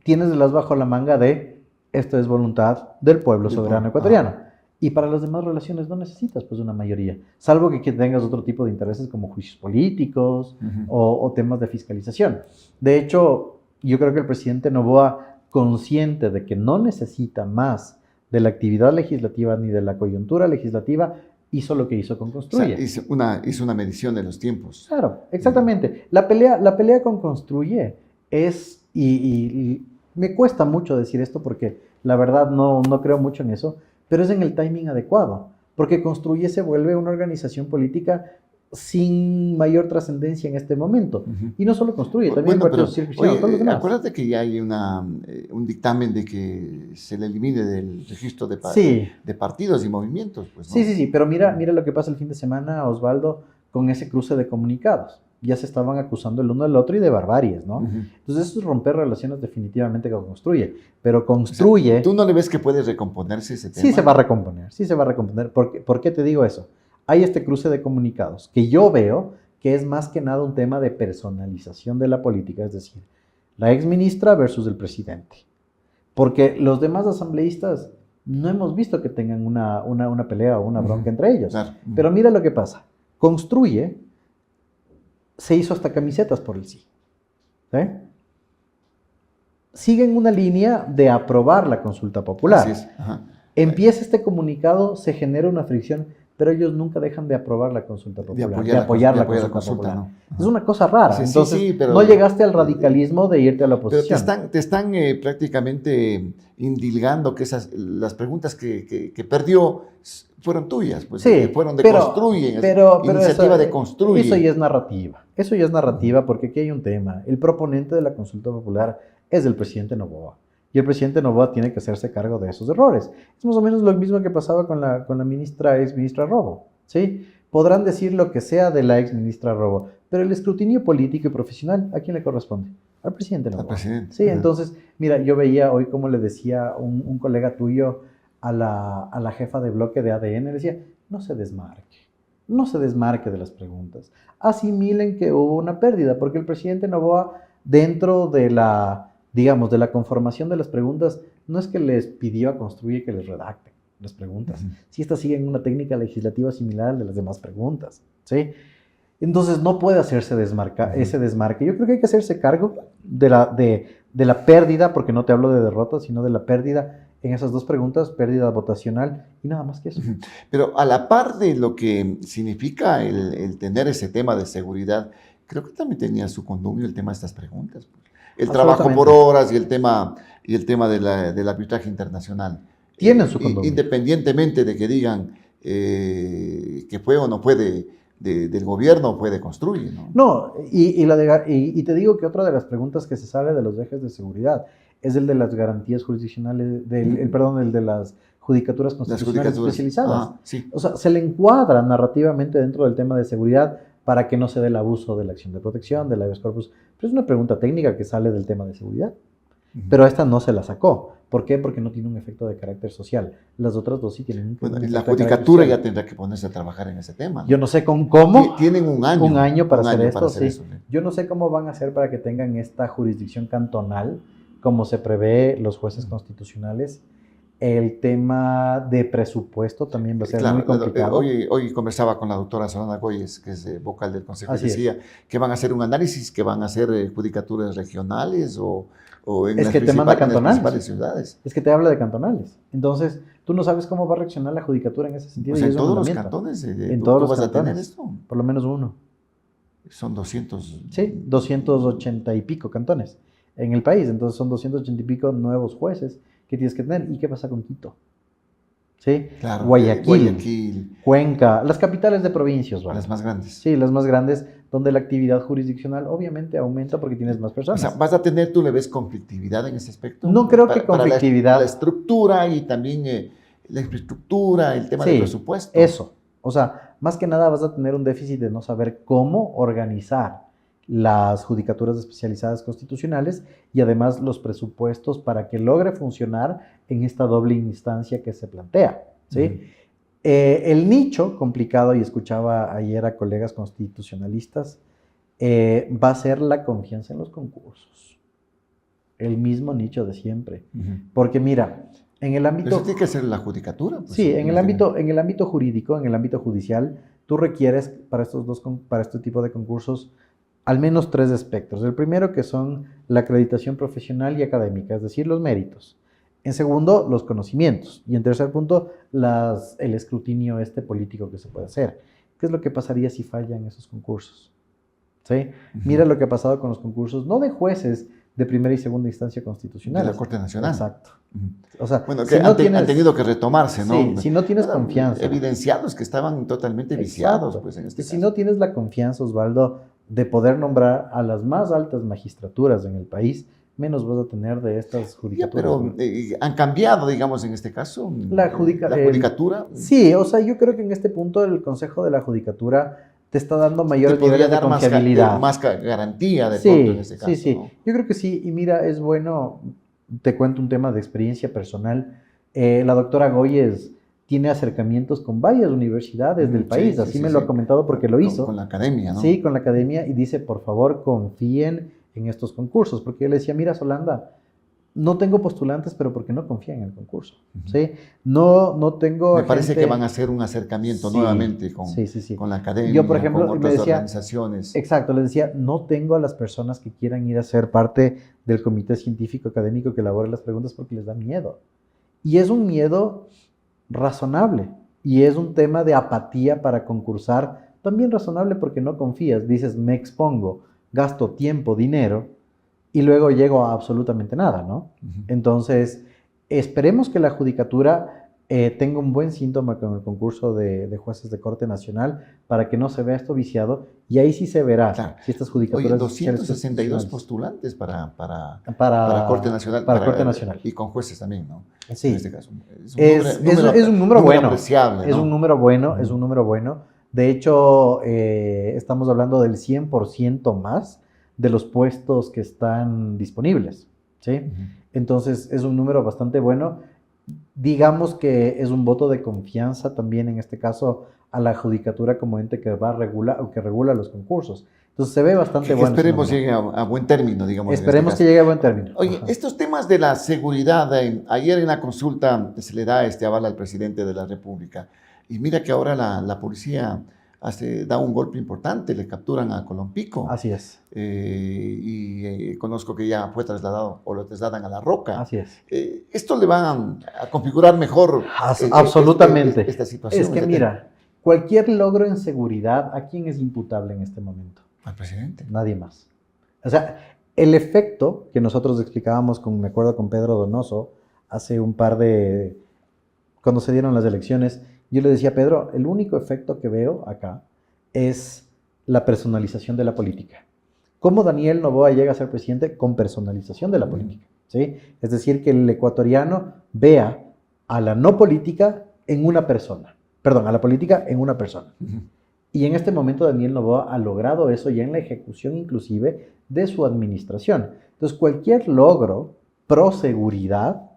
Tienes de las bajo la manga de esto es voluntad del pueblo soberano ecuatoriano. Y para las demás relaciones no necesitas pues una mayoría, salvo que tengas otro tipo de intereses como juicios políticos o temas de fiscalización. De hecho, yo creo que el presidente Noboa, consciente de que no necesita más de la actividad legislativa ni de la coyuntura legislativa, hizo lo que hizo con Construye. O sea, hizo una medición de los tiempos. Claro, exactamente. La pelea con Construye es, y me cuesta mucho decir esto porque la verdad no creo mucho en eso, pero es en el timing adecuado, porque Construye se vuelve una organización política sin mayor trascendencia en este momento. Y no solo Construye, también el Partido Social Cristiano, todos los demás. Acuérdate que ya hay un dictamen de que se le elimine del registro de partidos y movimientos. Pues, ¿no? Sí, pero mira lo que pasa el fin de semana, Osvaldo, con ese cruce de comunicados. Ya se estaban acusando el uno al otro y de barbaries, ¿no? Entonces eso es romper relaciones definitivamente con Construye. Pero Construye... O sea, ¿tú no le ves que puede recomponerse ese tema? Sí se va a recomponer. ¿Por qué te digo eso? Hay este cruce de comunicados que yo veo que es más que nada un tema de personalización de la política, es decir, la exministra versus el presidente. Porque los demás asambleístas no hemos visto que tengan una pelea o una bronca entre ellos. Claro. Pero mira lo que pasa. Construye, se hizo hasta camisetas por el sí. ¿Sí? Siguen una línea de aprobar la consulta popular. Así es. Ajá. Empieza este comunicado, se genera una fricción, pero ellos nunca dejan de aprobar la consulta popular, de apoyar la consulta popular. ¿No? Es una cosa rara. Sí, entonces, sí, pero, no llegaste al radicalismo de irte a la pero oposición. te están prácticamente indilgando que las preguntas que perdió fueron tuyas, pues, sí, fueron de pero, Construyen, pero iniciativa eso, de Construye. Eso ya es narrativa. Eso ya es narrativa porque aquí hay un tema. El proponente de la consulta popular es el presidente Noboa. Y el presidente Noboa tiene que hacerse cargo de esos errores. Es más o menos lo mismo que pasaba con la exministra Robo, ¿sí? Podrán decir lo que sea de la exministra Robo, pero el escrutinio político y profesional, ¿a quién le corresponde? Al presidente Noboa. Al presidente. Sí, entonces, mira, yo veía hoy como le decía un colega tuyo a la jefa de bloque de ADN, le decía, no se desmarque de las preguntas. Asimilen que hubo una pérdida, porque el presidente Noboa, dentro de la conformación de las preguntas, no es que les pidió a Construir que les redacten las preguntas. Si estas siguen una técnica legislativa similar a de las demás preguntas, ¿sí? Entonces no puede hacerse ese desmarque. Yo creo que hay que hacerse cargo de la pérdida, porque no te hablo de derrota, sino de la pérdida en esas dos preguntas, pérdida votacional y nada más que eso. Pero a la par de lo que significa el tener ese tema de seguridad, creo que también tenía su condumio el tema de estas preguntas. El trabajo por horas y el tema del arbitraje internacional. Tienen su condumio. Independientemente de que digan que fue o no fue del gobierno o fue de Construye, ¿no? No, y te digo que otra de las preguntas que se sale de los ejes de seguridad es el de las garantías jurisdiccionales, el de las judicaturas constitucionales especializadas. Sí. O sea, se le encuadra narrativamente dentro del tema de seguridad para que no se dé el abuso de la acción de protección, del habeas corpus. Pero es una pregunta técnica que sale del tema de seguridad. Pero esta no se la sacó. ¿Por qué? Porque no tiene un efecto de carácter social. Las otras dos sí tienen un efecto de la carácter judicatura social. ya tendrá que ponerse a trabajar en ese tema, ¿no? Yo no sé cómo. Tienen un año. Un año para hacer esto, sí. Sí. Yo no sé cómo van a hacer para que tengan esta jurisdicción cantonal, como se prevé los jueces constitucionales. El tema de presupuesto también va a ser muy complicado. Hoy conversaba con la doctora Solana Goyes, que es vocal del Consejo, y Así decía que van a hacer un análisis, que van a hacer judicaturas regionales o en las principales ciudades. Es que te habla de cantonales. Entonces, tú no sabes cómo va a reaccionar la judicatura en ese sentido. Pues en todos los cantones. En todos los vas cantones. A tener esto. Por lo menos uno. Son 200. Sí, 280 y pico cantones en el país. Entonces son 280 y pico nuevos jueces que tienes que tener. ¿Y qué pasa con Quito? ¿Sí? Claro, Guayaquil, Cuenca, las capitales de provincias. ¿Vale? Las más grandes. Sí, las más grandes, donde la actividad jurisdiccional obviamente aumenta porque tienes más personas. O sea, ¿vas a tener, tú le ves conflictividad en ese aspecto? No creo que conflictividad. Para la estructura y también la infraestructura, el tema del presupuesto. Eso. O sea, más que nada vas a tener un déficit de no saber cómo organizar las judicaturas especializadas constitucionales y además los presupuestos para que logre funcionar en esta doble instancia que se plantea, ¿sí? El nicho complicado, y escuchaba ayer a colegas constitucionalistas, va a ser la confianza en los concursos. El mismo nicho de siempre. Porque mira, en el ámbito... Eso tiene que ser la judicatura. Pues, sí, en el ámbito jurídico, en el ámbito judicial, tú requieres para este tipo de concursos al menos 3 aspectos. El primero, que son la acreditación profesional y académica, es decir, los méritos. En segundo, los conocimientos. Y en tercer punto, el escrutinio político que se puede hacer. ¿Qué es lo que pasaría si fallan esos concursos? ¿Sí? Mira lo que ha pasado con los concursos, no de jueces de primera y segunda instancia constitucional. De la Corte Nacional. Exacto. O sea, bueno, que han tenido que retomarse, ¿no? Sí, si no tienes confianza. Evidenciados que estaban totalmente viciados, pues, en este caso. Si no tienes la confianza, Osvaldo, de poder nombrar a las más altas magistraturas en el país, menos vas a tener de estas judicaturas. Pero han cambiado, digamos, en este caso, la judicatura. Sí, o sea, yo creo que en este punto el Consejo de la Judicatura te está dando mayores niveles de confiabilidad. Más garantía de pronto en este caso. Sí. ¿No? Yo creo que sí. Y mira, es bueno, te cuento un tema de experiencia personal. La doctora Goyes tiene acercamientos con varias universidades del país, así me lo ha comentado porque lo hizo. Con la academia, ¿no? Sí, con la academia, y dice, por favor, confíen en estos concursos, porque yo le decía, mira, Solanda, no tengo postulantes, pero porque no confían en el concurso, ¿sí? No tengo Me parece que van a hacer un acercamiento nuevamente con la academia, yo, por ejemplo, con otras organizaciones. Exacto, les decía, no tengo a las personas que quieran ir a ser parte del comité científico académico que elabore las preguntas porque les da miedo. Y es un miedo razonable, y es un tema de apatía para concursar, también razonable porque no confías, dices, me expongo, gasto tiempo, dinero, y luego llego a absolutamente nada, ¿no? Entonces, esperemos que la judicatura tenga un buen síntoma con el concurso de jueces de Corte Nacional para que no se vea esto viciado, y ahí sí se verá si estas judicaturas... Oye, 262 postulantes para Corte Nacional. Para Corte Nacional. Y con jueces también, ¿no? Sí. En este caso. Es un número bueno. Apreciable, ¿no? Es un número bueno, es un número bueno. De hecho, estamos hablando del 100% más de los puestos que están disponibles, ¿sí? Entonces, es un número bastante bueno. Digamos que es un voto de confianza también, en este caso, a la judicatura como ente que regula los concursos. Entonces, se ve bastante bueno. Esperemos llegue a buen término, digamos. Esperemos que llegue a buen término. Oye, estos temas de la seguridad, ayer en la consulta se le da este aval al presidente de la República. Y mira que ahora la policía da un golpe importante, le capturan a Colompico. Así es. Conozco que ya fue trasladado o lo trasladan a La Roca. Así es. ¿Esto le va a configurar mejor absolutamente esta situación? Es que mira, cualquier logro en seguridad, ¿a quién es imputable en este momento? Al presidente. Nadie más. O sea, el efecto que nosotros explicábamos, me acuerdo con Pedro Donoso, hace cuando se dieron las elecciones, yo le decía a Pedro, el único efecto que veo acá es la personalización de la política. ¿Cómo Daniel Noboa llega a ser presidente? Con personalización de la política, ¿sí? Es decir, que el ecuatoriano vea a la no política en una persona. Perdón, a la política en una persona. Y en este momento Daniel Noboa ha logrado eso ya en la ejecución inclusive de su administración. Entonces, cualquier logro pro seguridad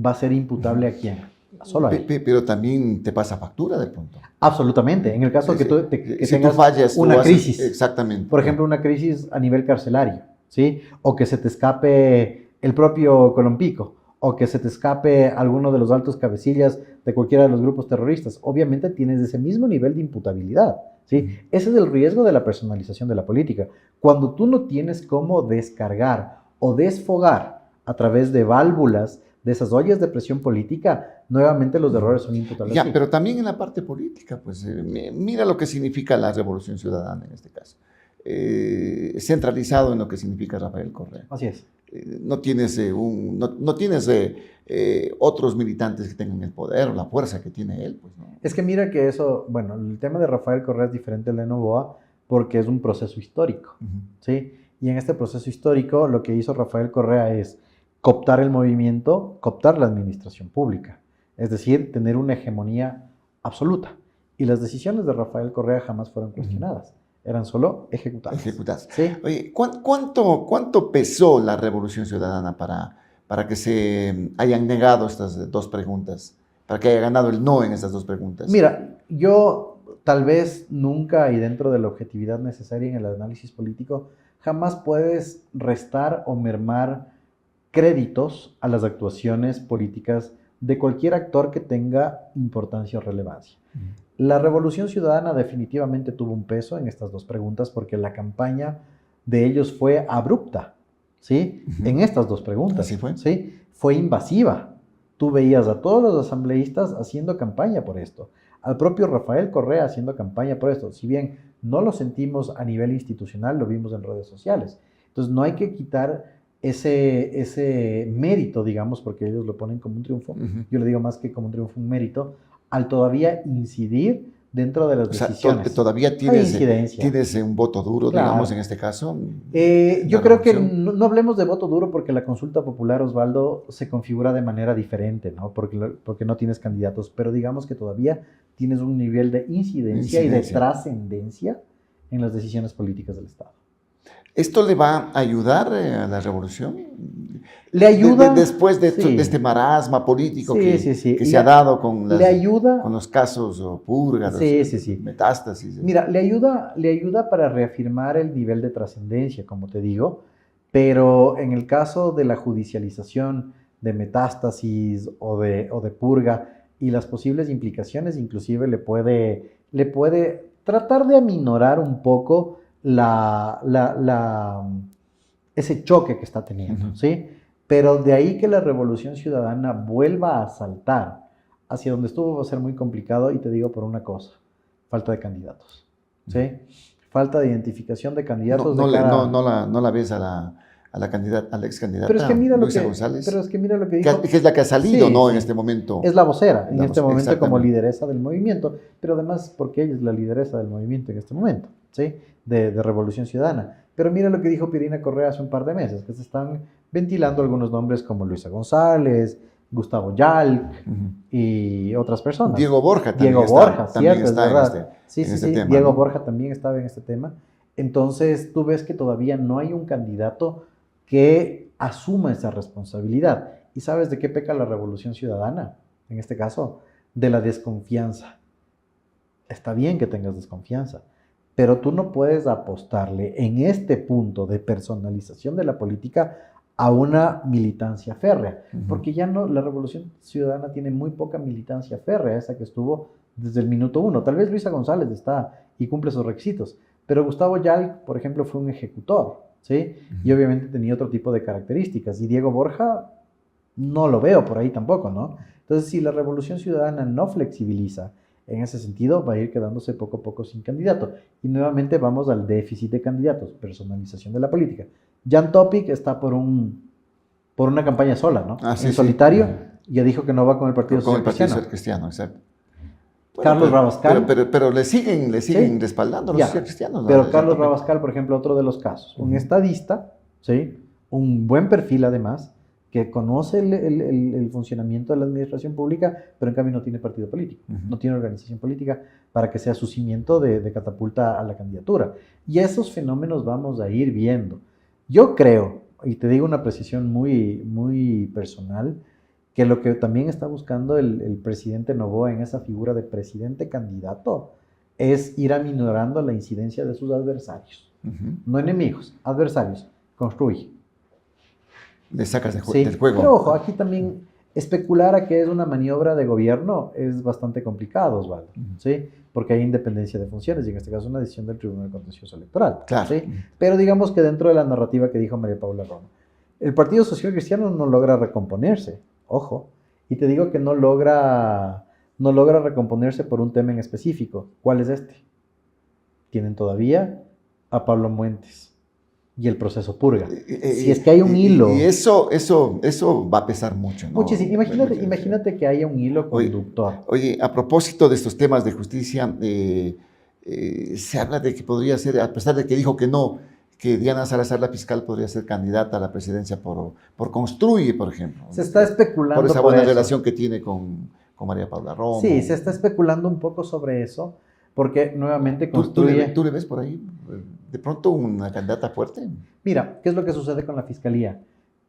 va a ser imputable a quién. Solo ahí. Pero también te pasa factura de pronto. Absolutamente. En el caso que tú si tengas fallas, una crisis. Exactamente. Por ejemplo, una crisis a nivel carcelario, ¿sí? O que se te escape el propio Colompico, o que se te escape alguno de los altos cabecillas de cualquiera de los grupos terroristas. Obviamente tienes ese mismo nivel de imputabilidad, ¿sí? Ese es el riesgo de la personalización de la política. Cuando tú no tienes cómo descargar o desfogar a través de válvulas de esas ollas de presión política, nuevamente los errores son imputables. Ya, pero también en la parte política, pues mira lo que significa la Revolución Ciudadana en este caso. Centralizado en lo que significa Rafael Correa. Así es. No tienes, otros militantes que tengan el poder o la fuerza que tiene él. Pues, ¿no? Es que mira que eso, bueno, el tema de Rafael Correa es diferente al de Noboa porque es un proceso histórico, ¿sí? Y en este proceso histórico lo que hizo Rafael Correa es cooptar el movimiento, cooptar la administración pública. Es decir, tener una hegemonía absoluta. Y las decisiones de Rafael Correa jamás fueron cuestionadas. Eran solo ejecutadas. ¿Sí? Oye, ¿cuánto pesó la Revolución Ciudadana para que se hayan negado estas dos preguntas? Para que haya ganado el no en estas dos preguntas. Mira, yo tal vez nunca, y dentro de la objetividad necesaria en el análisis político, jamás puedes restar o mermar créditos a las actuaciones políticas de cualquier actor que tenga importancia o relevancia. La Revolución Ciudadana definitivamente tuvo un peso en estas dos preguntas porque la campaña de ellos fue abrupta, ¿sí? En estas dos preguntas. Así fue. ¿Sí? Fue invasiva. Tú veías a todos los asambleístas haciendo campaña por esto, al propio Rafael Correa haciendo campaña por esto. Si bien no lo sentimos a nivel institucional, lo vimos en redes sociales. Entonces no hay que quitar ese mérito, digamos, porque ellos lo ponen como un triunfo. Yo le digo más que como un triunfo, un mérito, al todavía incidir dentro de las decisiones. Todavía tienes un voto duro, claro, digamos, en este caso. Yo creo que no hablemos de voto duro porque la consulta popular, Osvaldo, se configura de manera diferente, ¿no? Porque no tienes candidatos, pero digamos que todavía tienes un nivel de incidencia y de trascendencia en las decisiones políticas del Estado. ¿Esto le va a ayudar a la revolución? Le ayuda. Después de, Sí. de este marasma político Sí, sí, sí. que se ha dado con, le ayuda, con los casos o purgas, sí, sí, sí. metástasis. Mira, le ayuda para reafirmar el nivel de trascendencia, como te digo, pero en el caso de la judicialización de metástasis o de purga y las posibles implicaciones, inclusive le puede tratar de aminorar un poco ese choque que está teniendo, ¿sí? Pero de ahí que la revolución ciudadana vuelva a saltar hacia donde estuvo va a ser muy complicado, y te digo por una cosa: falta de candidatos, ¿sí? Falta de identificación de candidatos no, de cara... no la ves a la candidata, a la ex candidata Pero es que mira Luisa González, pero es que mira lo que dijo. que es la que ha salido, Sí, ¿no? sí. En este momento. Es la vocera en este momento como exactamente. lideresa del movimiento, pero además porque ella es la lideresa del movimiento en este momento, ¿sí? De Revolución Ciudadana. Pero mira lo que dijo Pirina Correa hace un par de meses, que se están ventilando algunos nombres como Luisa González, Gustavo Yalc y otras personas. Diego Borja también Diego Borja, también cierto, está es verdad. Sí, en sí, este sí. tema, Diego ¿no? Borja también estaba en este tema. Entonces tú ves que todavía no hay un candidato que asuma esa responsabilidad. ¿Y sabes de qué peca la Revolución Ciudadana? En este caso, de la desconfianza. Está bien que tengas desconfianza, pero tú no puedes apostarle en este punto de personalización de la política a una militancia férrea, porque ya no, la Revolución Ciudadana tiene muy poca militancia férrea, esa que estuvo desde el minuto uno. Tal vez Luisa González está y cumple sus requisitos, pero Gustavo Yalc, por ejemplo, fue un ejecutor, ¿sí? Y obviamente tenía otro tipo de características, y Diego Borja no lo veo por ahí tampoco, ¿no? Entonces, si la Revolución Ciudadana no flexibiliza en ese sentido, va a ir quedándose poco a poco sin candidato. Y nuevamente vamos al déficit de candidatos, personalización de la política. Jan Topic está por una campaña sola, ¿no? Sí, en solitario, ya dijo que no va con el Partido Social Cristiano. Social Cristiano, exacto. Bueno, Carlos Rabascal. Pero le siguen ¿sí? respaldando a los social cristianos. Pero Carlos Rabascal, por ejemplo, otro de los casos. Un estadista, ¿sí? Un buen perfil además, que conoce el funcionamiento de la administración pública, pero en cambio no tiene partido político, no tiene organización política para que sea su cimiento de catapulta a la candidatura. Y esos fenómenos vamos a ir viendo. Yo creo, y te digo una precisión muy, muy personal, que lo que también está buscando el presidente Noboa en esa figura de presidente candidato es ir aminorando la incidencia de sus adversarios. No enemigos, adversarios. Construye. Le sacas del juego. Pero ojo, aquí también especular a que es una maniobra de gobierno es bastante complicado, Osvaldo, ¿sí? Porque hay independencia de funciones, y en este caso una decisión del Tribunal Contencioso Electoral. Claro. ¿sí? Pero digamos que dentro de la narrativa que dijo María Paula Romo, el Partido Social Cristiano no logra recomponerse, ojo, y te digo que no logra recomponerse por un tema en específico. ¿Cuál es este? Tienen todavía a Pablo Muentes y el proceso purga. Si es que hay un hilo... Y eso va a pesar mucho, ¿no? Muchísimo. Imagínate que haya un hilo conductor. Oye, a propósito de estos temas de justicia, se habla de que podría ser, a pesar de que dijo que no, que Diana Salazar, la fiscal, podría ser candidata a la presidencia por Construye, por ejemplo. Se está especulando por esa buena relación que tiene con María Paula Romo. Sí, se está especulando un poco sobre eso, porque nuevamente Construye... ¿Tú le ves por ahí de pronto una candidata fuerte? Mira, ¿qué es lo que sucede con la Fiscalía?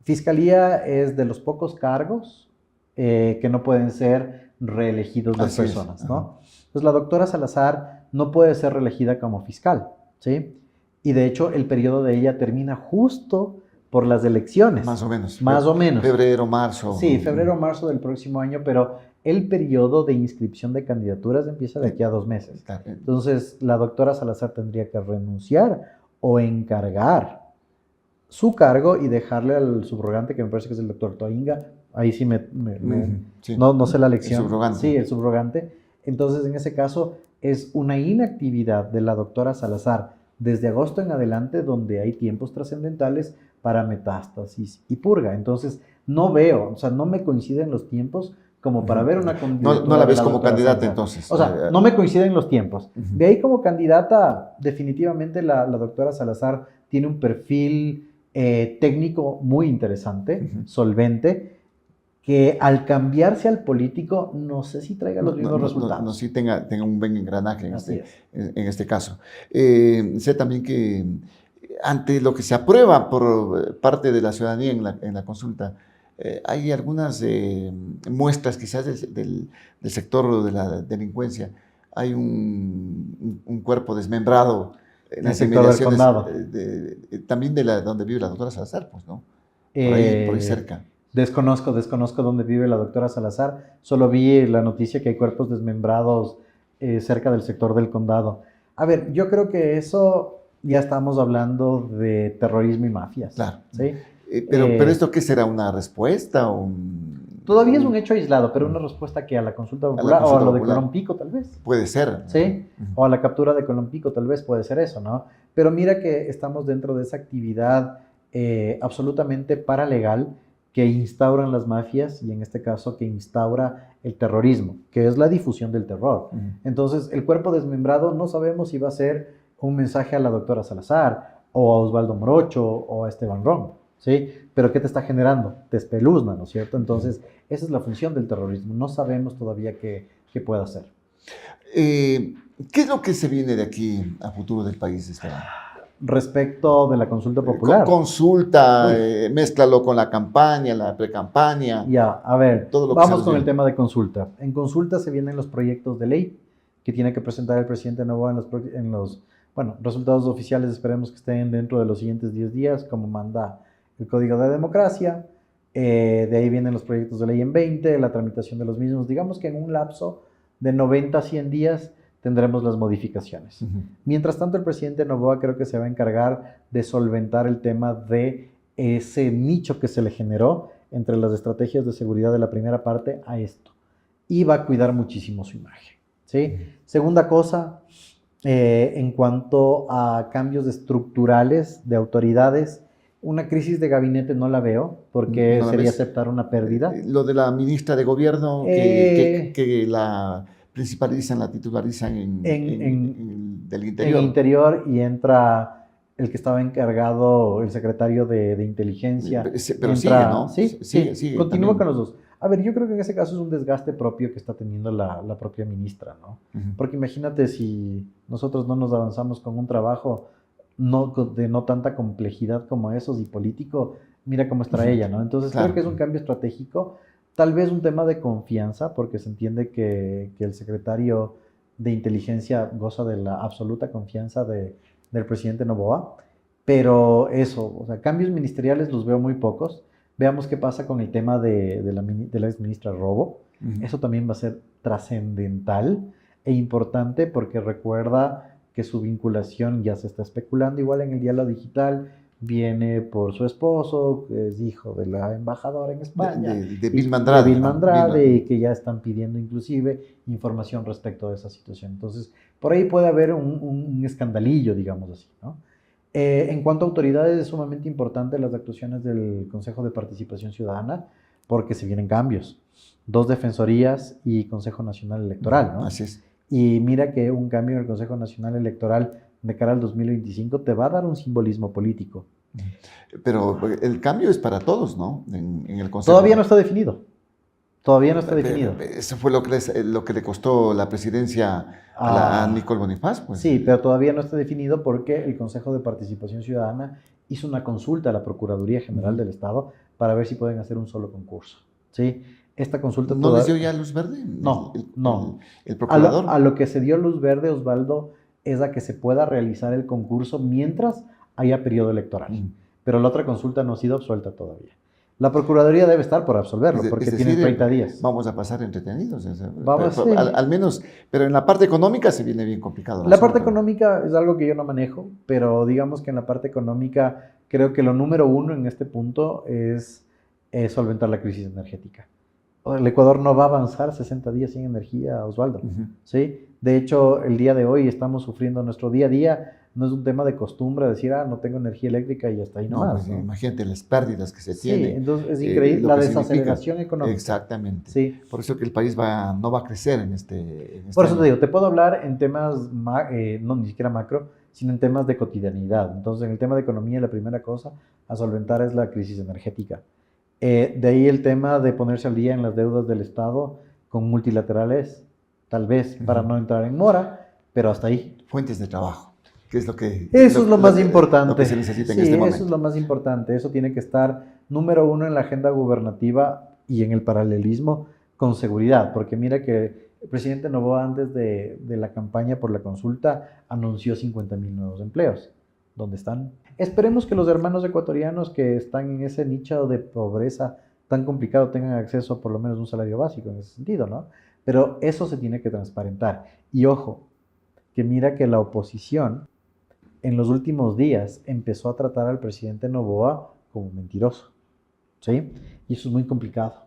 Fiscalía es de los pocos cargos que no pueden ser reelegidos las personas, ¿no? Entonces la doctora Salazar no puede ser reelegida como fiscal, ¿sí? Y de hecho el periodo de ella termina justo por las elecciones. Más o menos. Más o menos. Febrero, marzo. Sí, febrero, marzo del próximo año, pero el periodo de inscripción de candidaturas empieza de aquí a 2 meses. Entonces, la doctora Salazar tendría que renunciar o encargar su cargo y dejarle al subrogante, que me parece que es el doctor Toinga. Ahí sí sí. No sé la elección. El subrogante. Sí, el subrogante. Entonces, en ese caso, es una inactividad de la doctora Salazar desde agosto en adelante, donde hay tiempos trascendentales para metástasis y purga. Entonces, no me coinciden los tiempos como para ver una candidatura. No la ves como candidata, entonces. O sea, no me coinciden los tiempos. De ahí como candidata, definitivamente la doctora Salazar tiene un perfil técnico muy interesante, solvente, que al cambiarse al político, no sé si traiga los mismos resultados. No, sí tenga un buen engranaje en este caso. Sé también que ante lo que se aprueba por parte de la ciudadanía en la consulta, hay algunas muestras quizás del sector de la delincuencia. Hay un cuerpo desmembrado en El las sector del inmediaciones, condado. también donde vive la doctora Salazar, pues, ¿no? Por ahí Eh, cerca. desconozco dónde vive la doctora Salazar. Solo vi la noticia que hay cuerpos desmembrados cerca del sector del condado. A ver, yo creo que eso ya estamos hablando de terrorismo y mafias. Claro. ¿Sí? Pero ¿esto qué será? ¿Una respuesta? Todavía es un hecho aislado, pero una respuesta que a la consulta popular o a lo de Colón Pico, tal vez. Puede ser. ¿Sí? O a la captura de Colón Pico, tal vez puede ser eso, ¿no? Pero mira que estamos dentro de esa actividad absolutamente paralegal que instauran las mafias y en este caso que instaura el terrorismo, que es la difusión del terror. Entonces, el cuerpo desmembrado no sabemos si va a ser un mensaje a la doctora Salazar o a Osvaldo Morocho o a Esteban Ron, ¿sí? Pero ¿qué te está generando? Te espeluzna, ¿no es cierto? Entonces, esa es la función del terrorismo. No sabemos todavía qué puede hacer. ¿Qué es lo que se viene de aquí a futuro del país, Esteban? Respecto de la consulta popular. Consulta, mézclalo con la campaña, la precampaña. Ya, a ver, todo lo vamos con el tema de consulta. En consulta se vienen los proyectos de ley que tiene que presentar el presidente Noboa en los resultados oficiales. Esperemos que estén dentro de los siguientes 10 días, como manda el Código de Democracia. De ahí vienen los proyectos de ley en 20, la tramitación de los mismos. Digamos que en un lapso de 90 a 100 días tendremos las modificaciones. Mientras tanto, el presidente Noboa creo que se va a encargar de solventar el tema de ese nicho que se le generó entre las estrategias de seguridad de la primera parte a esto. Y va a cuidar muchísimo su imagen, ¿sí? Segunda cosa, en cuanto a cambios estructurales de autoridades, una crisis de gabinete no la veo, porque sería aceptar una pérdida. Lo de la ministra de Gobierno, que la principalizan, la titularizan del interior. En interior, y entra el que estaba encargado, el secretario de Inteligencia. Pero entra, sigue, ¿no? Sí, sigue continúa también con los dos. A ver, yo creo que en ese caso es un desgaste propio que está teniendo la propia ministra, ¿no? Porque imagínate si nosotros no nos avanzamos con un trabajo de no tanta complejidad como esos y político, mira cómo estará ella, ¿no? Entonces creo que es un cambio estratégico, tal vez un tema de confianza, porque se entiende que el secretario de Inteligencia goza de la absoluta confianza del presidente Noboa, pero eso, o sea, cambios ministeriales los veo muy pocos. Veamos qué pasa con el tema de la exministra Robo. Eso también va a ser trascendental e importante porque recuerda que su vinculación ya se está especulando, igual en el diálogo digital, viene por su esposo, que es hijo de la embajadora en España. De Vilma Andrade. De Vilma Andrade, y que ya están pidiendo inclusive información respecto de esa situación. Entonces, por ahí puede haber un escandalillo, digamos así, ¿no? En cuanto a autoridades, es sumamente importante las actuaciones del Consejo de Participación Ciudadana, porque se vienen cambios. 2 defensorías y Consejo Nacional Electoral, ¿no? Así es. Y mira que un cambio en el Consejo Nacional Electoral de cara al 2025 te va a dar un simbolismo político. Pero el cambio es para todos, ¿no? En el Consejo. Todavía no está definido. Todavía no está definido. Eso fue lo que le costó la presidencia a Nicole Bonifaz. Pues. Sí, pero todavía no está definido porque el Consejo de Participación Ciudadana hizo una consulta a la Procuraduría General del Estado para ver si pueden hacer un solo concurso. ¿Sí? Esta consulta... ¿No les dio ya luz verde? No, no. ¿El procurador? A lo que se dio luz verde, Osvaldo, es a que se pueda realizar el concurso mientras haya periodo electoral. Pero la otra consulta no ha sido absuelta todavía. La Procuraduría debe estar por absolverlo, porque tienen 30 días. Vamos a pasar entretenidos. Vamos al menos, pero en la parte económica se viene bien complicado. La parte económica es algo que yo no manejo, pero digamos que en la parte económica creo que lo número 1 en este punto es solventar la crisis energética. El Ecuador no va a avanzar 60 días sin energía, Osvaldo. ¿Sí? De hecho, el día de hoy estamos sufriendo nuestro día a día. No es un tema de costumbre decir, no tengo energía eléctrica y hasta ahí nomás. Pues, ¿no? Imagínate las pérdidas que se tienen. Sí, entonces es increíble la desaceleración económica. Exactamente. Sí. Por eso que el país no va a crecer en este Por eso año. te digo, te puedo hablar en temas, no ni siquiera macro, sino en temas de cotidianidad. Entonces, en el tema de economía, la primera cosa a solventar es la crisis energética. De ahí el tema de ponerse al día en las deudas del Estado con multilaterales, tal vez para no entrar en mora, pero hasta ahí. Fuentes de trabajo. que es lo que... Eso es lo más importante. Lo que se necesita en Sí, este momento. eso es lo más importante. Eso tiene que estar número uno en la agenda gubernativa y en el paralelismo con seguridad, porque mira que el presidente Noboa antes de la campaña por la consulta anunció 50,000 nuevos empleos. ¿Dónde están? Esperemos que los hermanos ecuatorianos que están en ese nicho de pobreza tan complicado tengan acceso a por lo menos un salario básico en ese sentido, ¿no? Pero eso se tiene que transparentar. Y ojo, que mira que la oposición en los últimos días empezó a tratar al presidente Noboa como mentiroso, ¿sí? Y eso es muy complicado.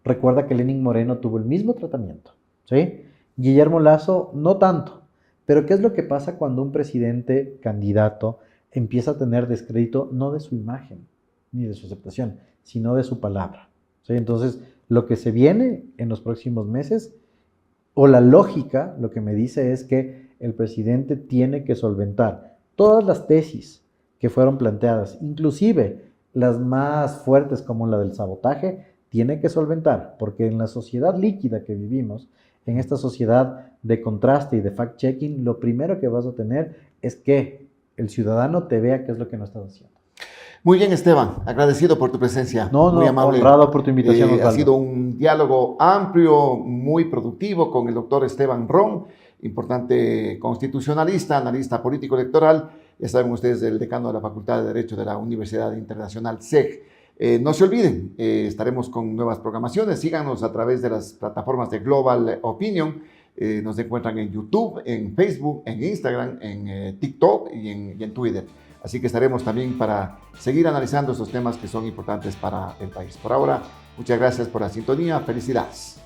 Recuerda que Lenín Moreno tuvo el mismo tratamiento, ¿sí? Guillermo Lasso no tanto. Pero ¿qué es lo que pasa cuando un presidente candidato empieza a tener descrédito no de su imagen ni de su aceptación, sino de su palabra, ¿sí? Entonces, lo que se viene en los próximos meses, o la lógica, lo que me dice es que el presidente tiene que solventar todas las tesis que fueron planteadas, inclusive las más fuertes como la del sabotaje, tiene que solventar, porque en la sociedad líquida que vivimos, en esta sociedad de contraste y de fact-checking, lo primero que vas a tener es que el ciudadano te vea qué es lo que no estás haciendo. Muy bien, Esteban, agradecido por tu presencia. No, muy amable. Honrado por tu invitación, Ha Osvaldo. sido un diálogo amplio, muy productivo con el doctor Esteban Ron, importante constitucionalista, analista político electoral. Ya saben ustedes, el decano de la Facultad de Derecho de la Universidad Internacional SEG. No se olviden, estaremos con nuevas programaciones. Síganos a través de las plataformas de Global Opinion. Nos encuentran en YouTube, en Facebook, en Instagram, en TikTok y en Twitter. Así que estaremos también para seguir analizando estos temas que son importantes para el país. Por ahora, muchas gracias por la sintonía. Felicidades.